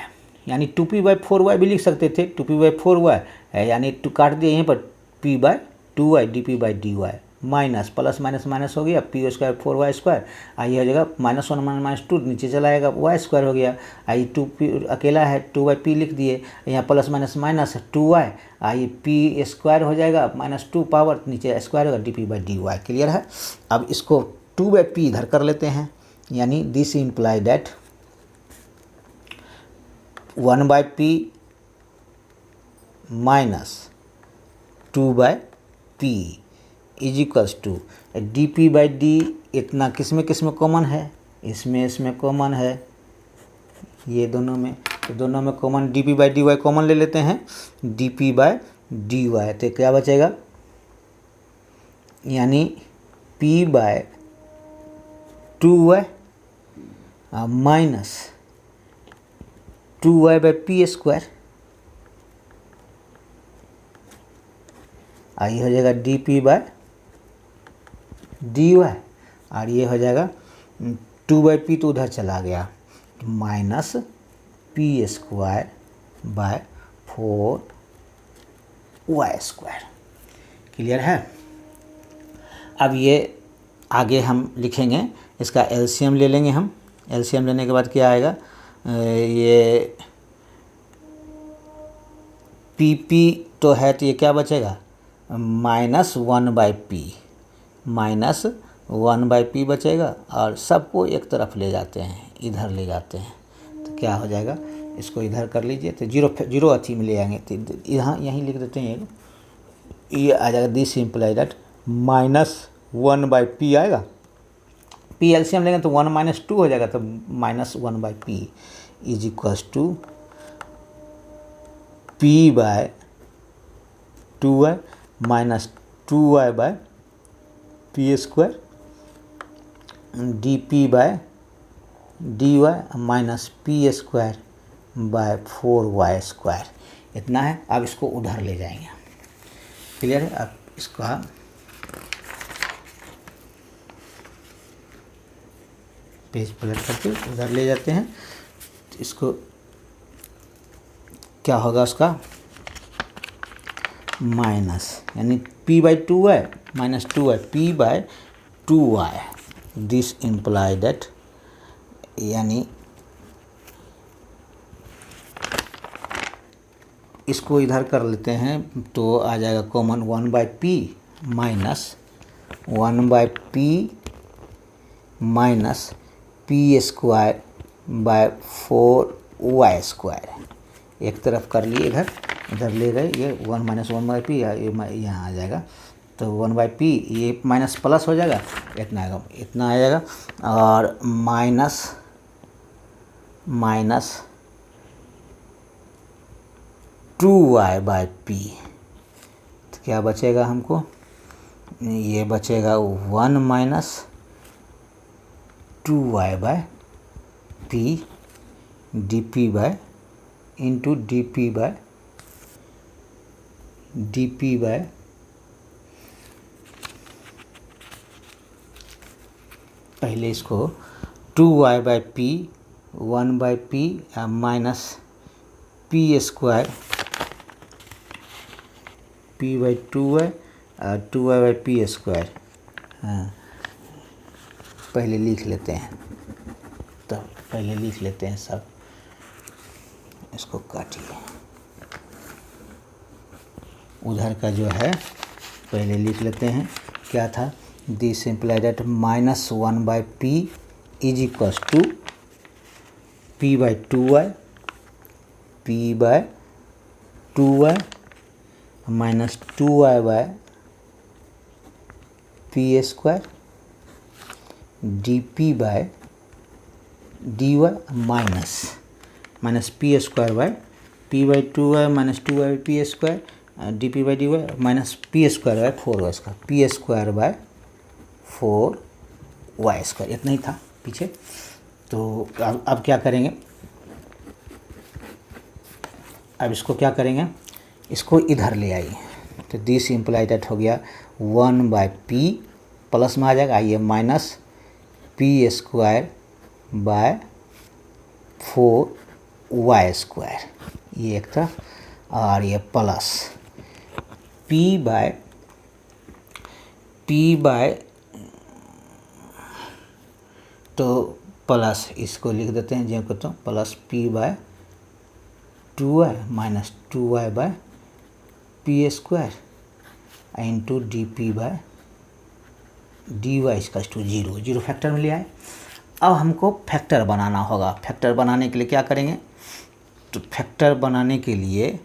यानी 2p बाई 4y भी लिख सकते थे, 2p बाई 4y है, यानी टू काट दिए यहीं पर p by 2y dp by dy, minus plus minus minus हो गया पी स्क्वायर 4y स्क्वायर, आइए हो जाएगा माइनस 1 माइनस 2 नीचे चला जाएगा y स्क्वायर हो गया, आइए 2p अकेला है 2y लिख दिए, यहाँ प्लस माइनस माइनस 2y, आइए p स्क्वायर हो जाएगा माइनस 2 पावर नीचे स्क्वायर होगा dp बाई dy। क्लियर है। अब इसको 2 बाई पी इधर कर लेते हैं, यानी this implies that 1 by p minus 2 by p is equals to d p by d, इतना किस में कॉमन है, इसमें कॉमन है, ये दोनों में, तो दोनों में common d p by d y common ले लेते हैं, d p by d y, तो क्या बचेगा, यानी p by 2y minus 2y by p square, ये हो जाएगा d p by d y, और ये हो जाएगा 2 बाई पी तो उधर चला गया, minus p square by 4 y square. Clear है। अब ये आगे हम लिखेंगे, इसका एलसीएम ले लेंगे हम, एलसीएम लेने के बाद क्या आएगा, ये पी पी तो है, तो ये क्या बचेगा minus 1 by p, minus 1 by P बचेगा, और सबको एक तरफ ले जाते हैं, इधर ले जाते हैं, तो क्या हो जाएगा, इसको इधर कर लीजिए, तो जीरो अथी में ले आएंगे, तो यहाँ यहीं लिख देते हैं, ये आ जाएगा this implies that minus 1 by p आएगा, पी एलसीएम लेंगे तो 1 माइनस 2 हो जाएगा, तो minus 1 by p is equals to p by 2y minus 2y by p square d p by d y minus p square by 4y square, इतना है। अब इसको उधर ले जाएंगे। क्लियर है। अब इसका पेज पलट करके उधर ले जाते हैं, इसको क्या होगा, उसका माइनस, यानी p by 2y minus 2y p by 2y, this implies that, यानी इसको इधर कर लेते हैं तो आ जाएगा common 1 by p minus 1 by p minus p square by 4y square, एक तरफ कर लिए, इधर ले गए, ये 1 माइनस 1 बाई पी, यहाँ आ जाएगा, तो 1 बाई पी ये माइनस प्लस हो जाएगा, इतना आ जाएगा, और माइनस 2y बाई पी, तो क्या बचेगा हमको, ये बचेगा 1 minus 2y by p dp by into dp by पहले इसको 2y by p 1 by p minus p square p by 2y 2y by p square, हाँ पहले लिख लेते हैं, तो पहले लिख लेते हैं सब, इसको काटिए, उधर का जो है पहले लिख लेते हैं, क्या था, this implies that minus 1 by p is equals to p by 2y p by 2y minus 2y by p square d p by d y minus p square by p by 2y minus 2y by p square d p by d y minus p square by 4y square p square by 4y square, इतना ही था पीछे। तो अब क्या करेंगे, अब इसको क्या करेंगे, इसको इधर ले आइए, तो दिस इम्प्लाई दैट हो गया 1 बाय पी प्लस में आ जाएगा, आइए minus p square by 4y square, ये एक तरफ, और ये प्लस पी बाय तो प्लस इसको लिख देते हैं जो कहते हैं plus p by 2y minus 2y by p square into d p by d y इसका टू जीरो फैक्टर में ले आए। अब हमको फैक्टर बनाना होगा, फैक्टर बनाने के लिए क्या करेंगे, तो फैक्टर बनाने के लिए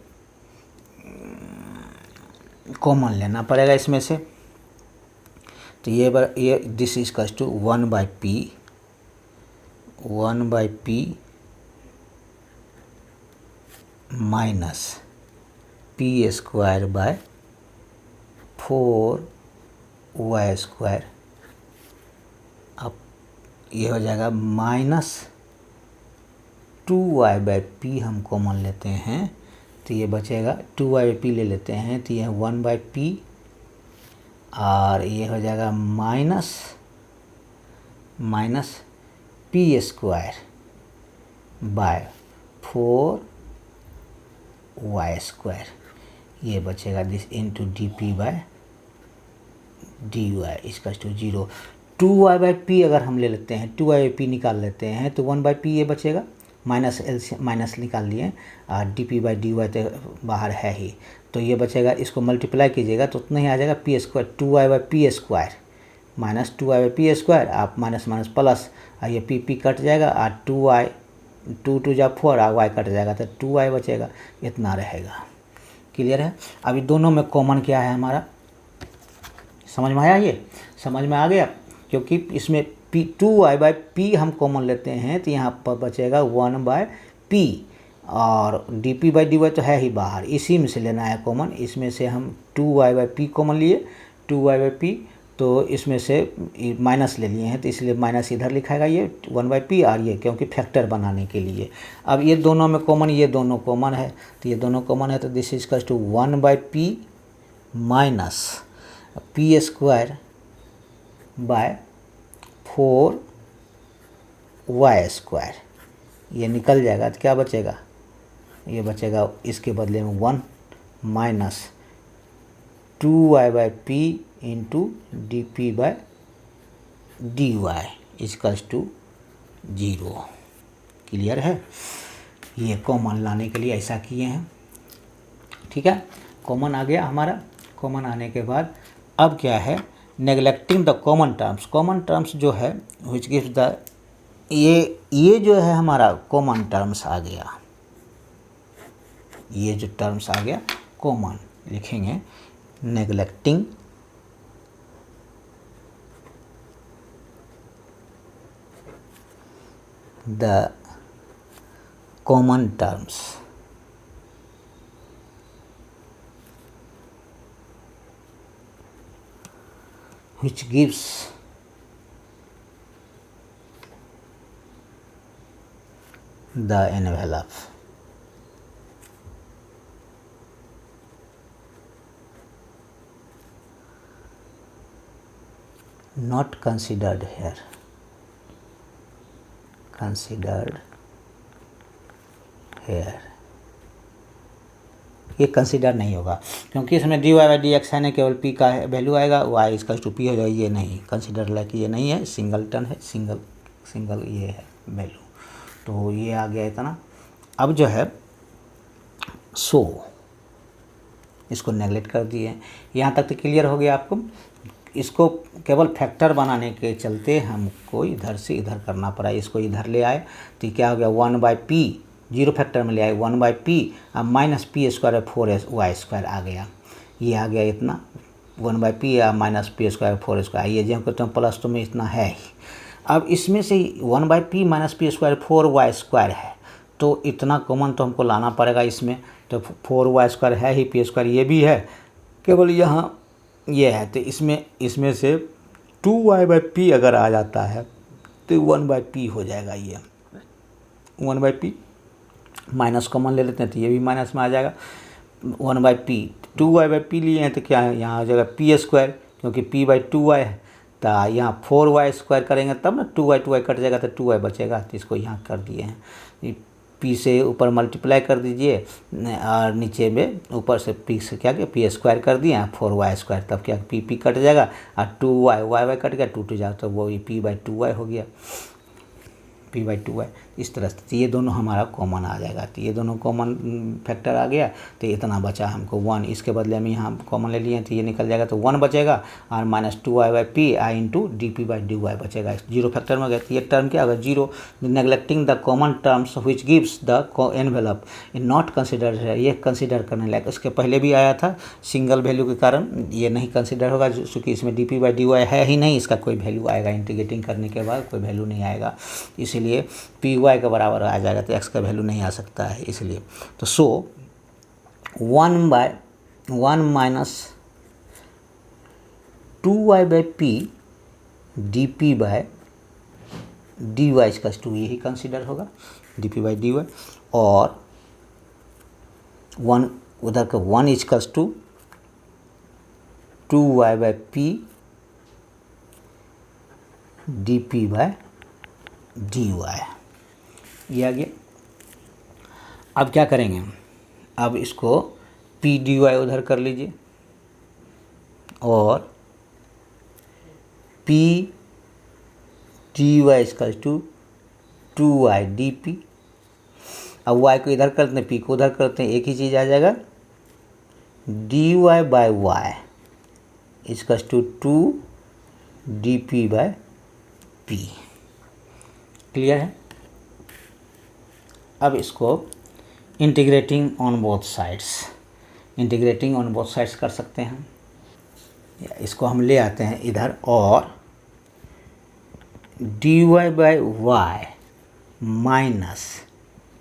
कॉमन लेना पड़ेगा इसमें से, तो ये this is to 1 by p minus p square by 4y square, अब ये हो जाएगा माइनस 2y बाई पी हम कॉमन लेते हैं, तो ये बचेगा 2y बाई पी ले लेते हैं, तो ये 1 बाई पी, और ये हो जाएगा minus p square by 4y square, ये बचेगा this into d p by d y इसका to zero. 2y by p अगर हम ले लेते हैं, 2y बाई पी निकाल लेते हैं, तो 1 बाई पी ये बचेगा, माइनस निकाल लिए, और d p by d y तो बाहर है ही, तो ये बचेगा, इसको मल्टीप्लाई कीजिएगा तो उतना ही आ जाएगा p square 2y by p square minus 2y by p square, आप माइनस प्लस, और ये पी कट जाएगा, और 2y 2 जा 4 और y कट जाएगा, तो 2y बचेगा, इतना रहेगा। क्लियर है। अभी दोनों में कॉमन क्या है हमारा, समझ में आया, ये समझ में आ गया, क्योंकि इसमें पी 2y बाई पी हम कॉमन लेते हैं, तो यहाँ पर बचेगा 1 बाय पी, और d p by d y तो है ही बाहर, इसी में से लेना है कॉमन, इसमें से हम 2y बाई पी कॉमन लिए, 2y बाई पी, तो इसमें से माइनस ले लिए हैं, तो इसलिए माइनस इधर लिखाएगा ये 1 बाई पी, और ये क्योंकि फैक्टर बनाने के लिए। अब ये दोनों में कॉमन, ये दोनों कॉमन है, तो ये दोनों कॉमन है, तो this is equal to 1 by p minus p square by 4y square, ये निकल जाएगा, तो क्या बचेगा, ये बचेगा इसके बदले में 1 minus 2y by p into d p by d y equals to 0। Clear है, ये कॉमन लाने के लिए ऐसा किए हैं, ठीक है। कॉमन आ गया हमारा, कॉमन आने के बाद अब क्या है, नेग्लेक्टिंग द कॉमन टर्म्स जो है विच गिव्स द, ये जो है हमारा कॉमन टर्म्स आ गया, ये जो टर्म्स आ गया कॉमन, लिखेंगे neglecting the common terms, which gives the envelope. Not considered here. Considered here. ये कंसिडर नहीं होगा क्योंकि इसमें dy बाई डी एक्स है ना, केवल p का वैल्यू आएगा, y इक्वल टू p हो जाएगा। ये नहीं कंसिडर लाइक, ये नहीं है, सिंगलटन है, सिंगल ये है वैल्यू। तो ये आ गया इतना। अब जो है सो इसको नेगलेक्ट कर दिए। यहाँ तक तो क्लियर हो गया आपको। इसको केवल फैक्टर बनाने के चलते हमको इधर से इधर करना पड़ा। इसको इधर ले आए तो क्या हो गया, 1/p, जीरो फैक्टर में ले आए 1/p, अब माइनस पी स्क्वायर 4y² आ गया। ये आ गया इतना 1/p या माइनस पी स्क्वायर 4 ये जो कहते हैं प्लस तो में इतना है ही। अब इसमें से 1/p minus p square 4y² है, तो इतना कॉमन तो हमको लाना पड़ेगा इसमें। तो 4y² है ही, पी स्क्वायर ये भी है, केवल यहाँ ये है। तो इसमें से 2y/p अगर आ जाता है तो 1/p हो जाएगा। ये 1/p माइनस कॉमन ले लेते हैं तो ये भी माइनस में आ जाएगा 1/p। 2y/p लिए हैं तो क्या है, यहाँ आ जाएगा p², क्योंकि p/2y है। तो यहाँ 4y² करेंगे तब ना 2y कट जाएगा तो 2y बचेगा। तो इसको यहाँ कर दिए हैं, p से ऊपर मल्टीप्लाई कर दीजिए और नीचे में ऊपर से p से क्या किया, p² कर दिए 4y², तब क्या p कट जाएगा और 2y कट गया, 2 जाएगा तो वो p/2y हो गया, p/2y। इस तरह से ये दोनों हमारा कॉमन आ जाएगा। तो ये दोनों कॉमन फैक्टर आ गया तो इतना बचा हमको 1। इसके बदले में यहाँ कॉमन ले लिए तो ये निकल जाएगा, तो 1 बचेगा और माइनस 2y/p इंटू dp/dy बचेगा। जीरो फैक्टर में गया तो ये टर्म क्या होगा, zero. Neglecting the common terms which gives the envelope in not consider है, ये कंसिडर करने लायक। इसके पहले भी आया था, सिंगल वैल्यू के कारण ये नहीं कंसिडर होगा क्योंकि इसमें dp/dy है ही नहीं, इसका कोई वैल्यू आएगा इंटीग्रेटिंग करने के बाद कोई वैल्यू नहीं आएगा, इसीलिए py के बराबर आ जाएगा। तो x का वैल्यू नहीं आ सकता है इसलिए। तो सो 1/1 माइनस 2y/p dp/dy इसका टू यही कंसिडर होगा, dp/dy। और 1 उधर का 1 इक्वल्स टू 2y/p dp/dy ये आ गया। अब क्या करेंगे, अब इसको p/dy उधर कर लीजिए और p/dy equal to 2y dp। अब y को इधर करते हैं, p को उधर करते हैं, एक ही चीज़ आ जाएगा, dy/y equal to 2 dp/p। Clear है। अब इसको इंटीग्रेटिंग ऑन बोथ साइड्स कर सकते हैं। इसको हम ले आते हैं इधर और dy/y minus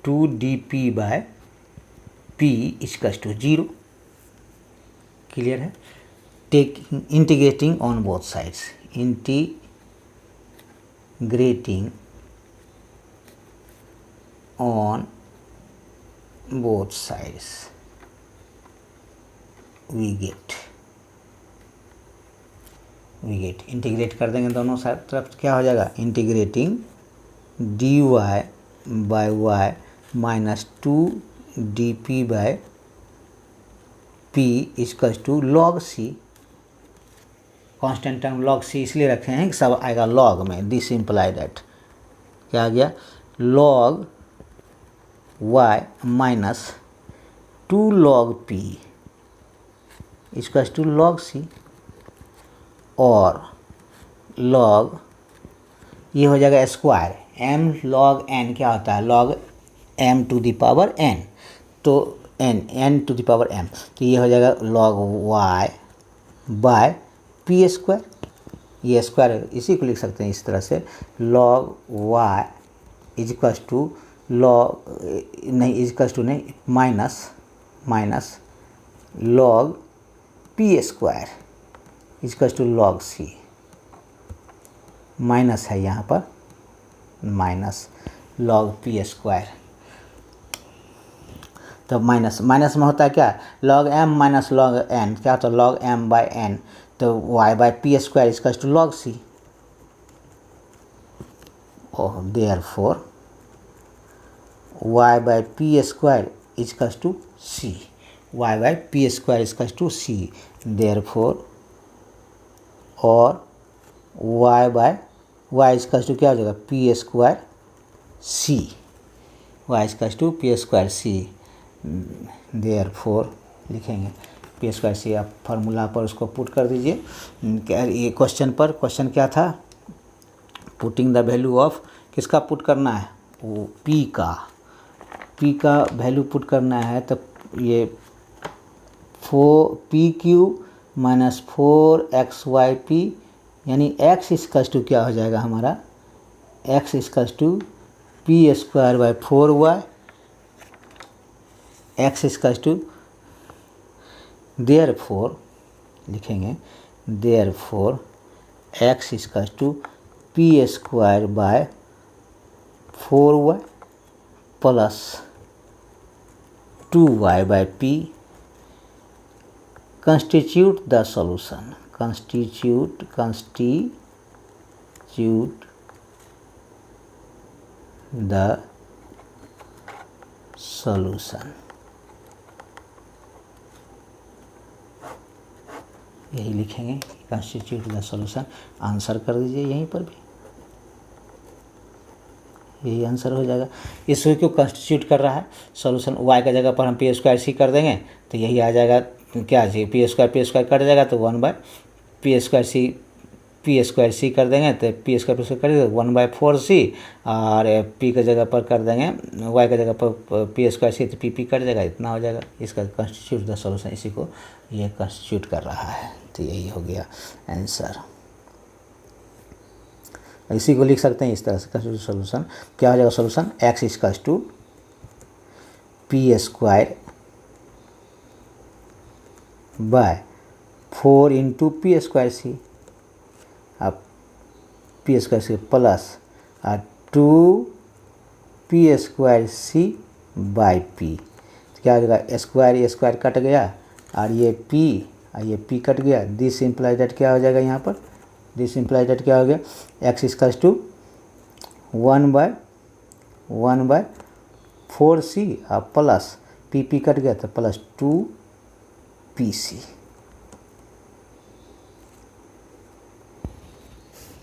2 dp/p equal to 0। Clear है। इंटीग्रेटिंग ऑन बोथ साइड्स, इंटीग्रेटिंग on both sides we get integrate कर देंगे दोनों साइड तरफ, क्या हो जाएगा, integrating dy/y minus 2 dp/p equal to log c। Constant term log c इसलिए रखे हैं कि सब आएगा log में, दिस इम्प्लाई दैट क्या आ गया, log y minus 2 log p equal to log c और log ये हो जाएगा स्क्वायर m log n क्या होता है, log m to the power n, तो n to the power m, तो ये हो जाएगा log y by p square. ये स्क्वायर इसी को लिख सकते हैं इस तरह से, log y equal to log नहीं इक्वल टू नहीं माइनस log p स्क्वायर equal to log c। Minus है यहाँ पर, माइनस log p स्क्वायर तो माइनस माइनस में होता है क्या, log m minus log n, क्या होता है log m बाई n, तो y by p square equals to log c। Oh therefore y by p square equals to c, y by p square equals to c, therefore और y by y equals to क्या हो जाएगा p square c, y equals to p square c, therefore लिखेंगे पी स्क्वायर सी। आप फार्मूला पर उसको पुट कर दीजिए। ये क्वेश्चन पर, क्वेश्चन क्या था, पुटिंग द वैल्यू ऑफ, किसका पुट करना है, वो p का वैल्यू पुट करना है। तो ये पी क्यू माइनस 4xyp यानी x इजकल्स टू क्या हो जाएगा हमारा, x equals to p square by 4y, x equals to, therefore लिखेंगे therefore x equals to p square by 4y plus 2y by p constitute the solution, constitute the solution। यही लिखेंगे constitute the solution। आंसर कर दीजिए यहीं पर भी, यही आंसर हो जाएगा। इसको क्यों कंस्टिट्यूट कर रहा है, सॉल्यूशन y का जगह पर हम पी स्क्वायर सी कर देंगे तो यही आ जाएगा, क्या चाहिए पी स्क्वायर कट जाएगा तो 1 बाय पी स्क्वायर सी कर देंगे तो पी स्क्वायर कर देंगे 1 बाय 4c, और p का जगह पर कर देंगे, y का जगह पर पी स्क्वायर सी तो पी कट जाएगा, इतना हो जाएगा। इसका कंस्टिट्यूट द सॉल्यूशन, इसी को ये कंस्टिट्यूट कर रहा है, तो यही हो गया आंसर। इसी को लिख सकते हैं इस तरह से, कंस्टिट्यूट सॉल्यूशन क्या हो जाएगा, solution x equals to p square by 4 into p square c, अब p square c plus 2 p square c by p, तो क्या हो जाएगा स्क्वायर कट गया और ये p कट गया, दिस इम्प्लाई दैट क्या हो जाएगा यहाँ पर, दिस इम्प्लाई दैट क्या हो गया, x equals to 1 bye 4c और प्लस p कट गया तो प्लस 2pc,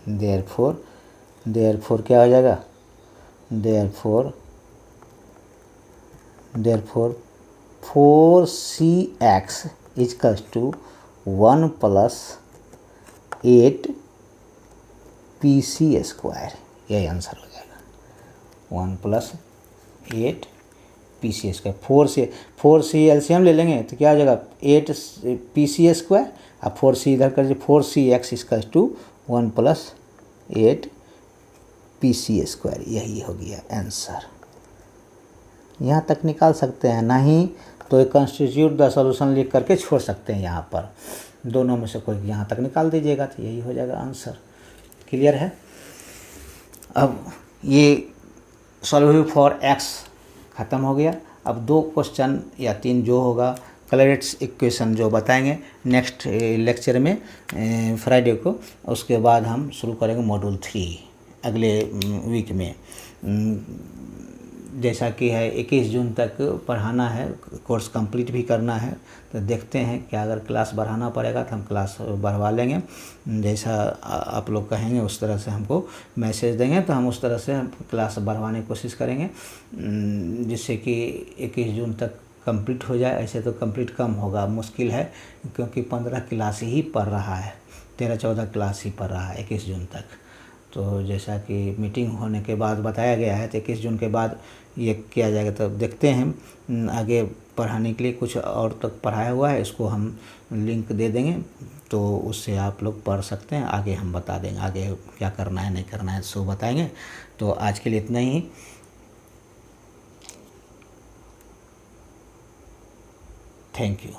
देयरफॉर क्या हो जाएगा, therefore 4cx equals to 1 plus 8 pc square, यही आंसर हो जाएगा 1 plus 8 pc square. 4c LCM ले लेंगे तो क्या हो जाएगा 8 pc स्क्वायर, अब 4c इधर कर दीजिए 4cx equals to 1 plus 8 pc square, यही हो गया आंसर। यहाँ तक निकाल सकते हैं, नहीं तो एक कंस्टिट्यूट द सॉल्यूशन लिख करके छोड़ सकते हैं, यहाँ पर दोनों में से कोई यहाँ तक निकाल दीजिएगा तो यही हो जाएगा आंसर। क्लियर है। अब ये सॉल्यूशन फॉर x ख़त्म हो गया। अब 2 क्वेश्चन या 3 जो होगा क्लैरिट्स इक्वेशन जो बताएंगे नेक्स्ट लेक्चर में फ्राइडे को, उसके बाद हम शुरू करेंगे मॉड्यूल 3 अगले वीक में। जैसा कि है 21 जून तक पढ़ाना है, कोर्स कंप्लीट भी करना है, तो देखते हैं कि अगर क्लास बढ़ाना पड़ेगा तो हम क्लास बढ़वा लेंगे। जैसा आप लोग कहेंगे उस तरह से हमको मैसेज देंगे तो हम उस तरह से हम क्लास बढ़वाने की कोशिश करेंगे, जिससे कि 21 जून तक कंप्लीट हो जाए। ऐसे तो कंप्लीट कम होगा, मुश्किल है, क्योंकि 15 क्लास ही पढ़ रहा है, 13-14 क्लास ही पढ़ रहा है 21 जून तक। तो जैसा कि मीटिंग होने के बाद बताया गया है तो 21 जून के बाद ये किया जाएगा। तो देखते हैं आगे पढ़ाने के लिए कुछ और तक पढ़ाया हुआ है, इसको हम लिंक दे देंगे तो उससे आप लोग पढ़ सकते हैं। आगे हम बता देंगे आगे क्या करना है नहीं करना है सो बताएंगे। तो आज के लिए इतना ही। Thank you.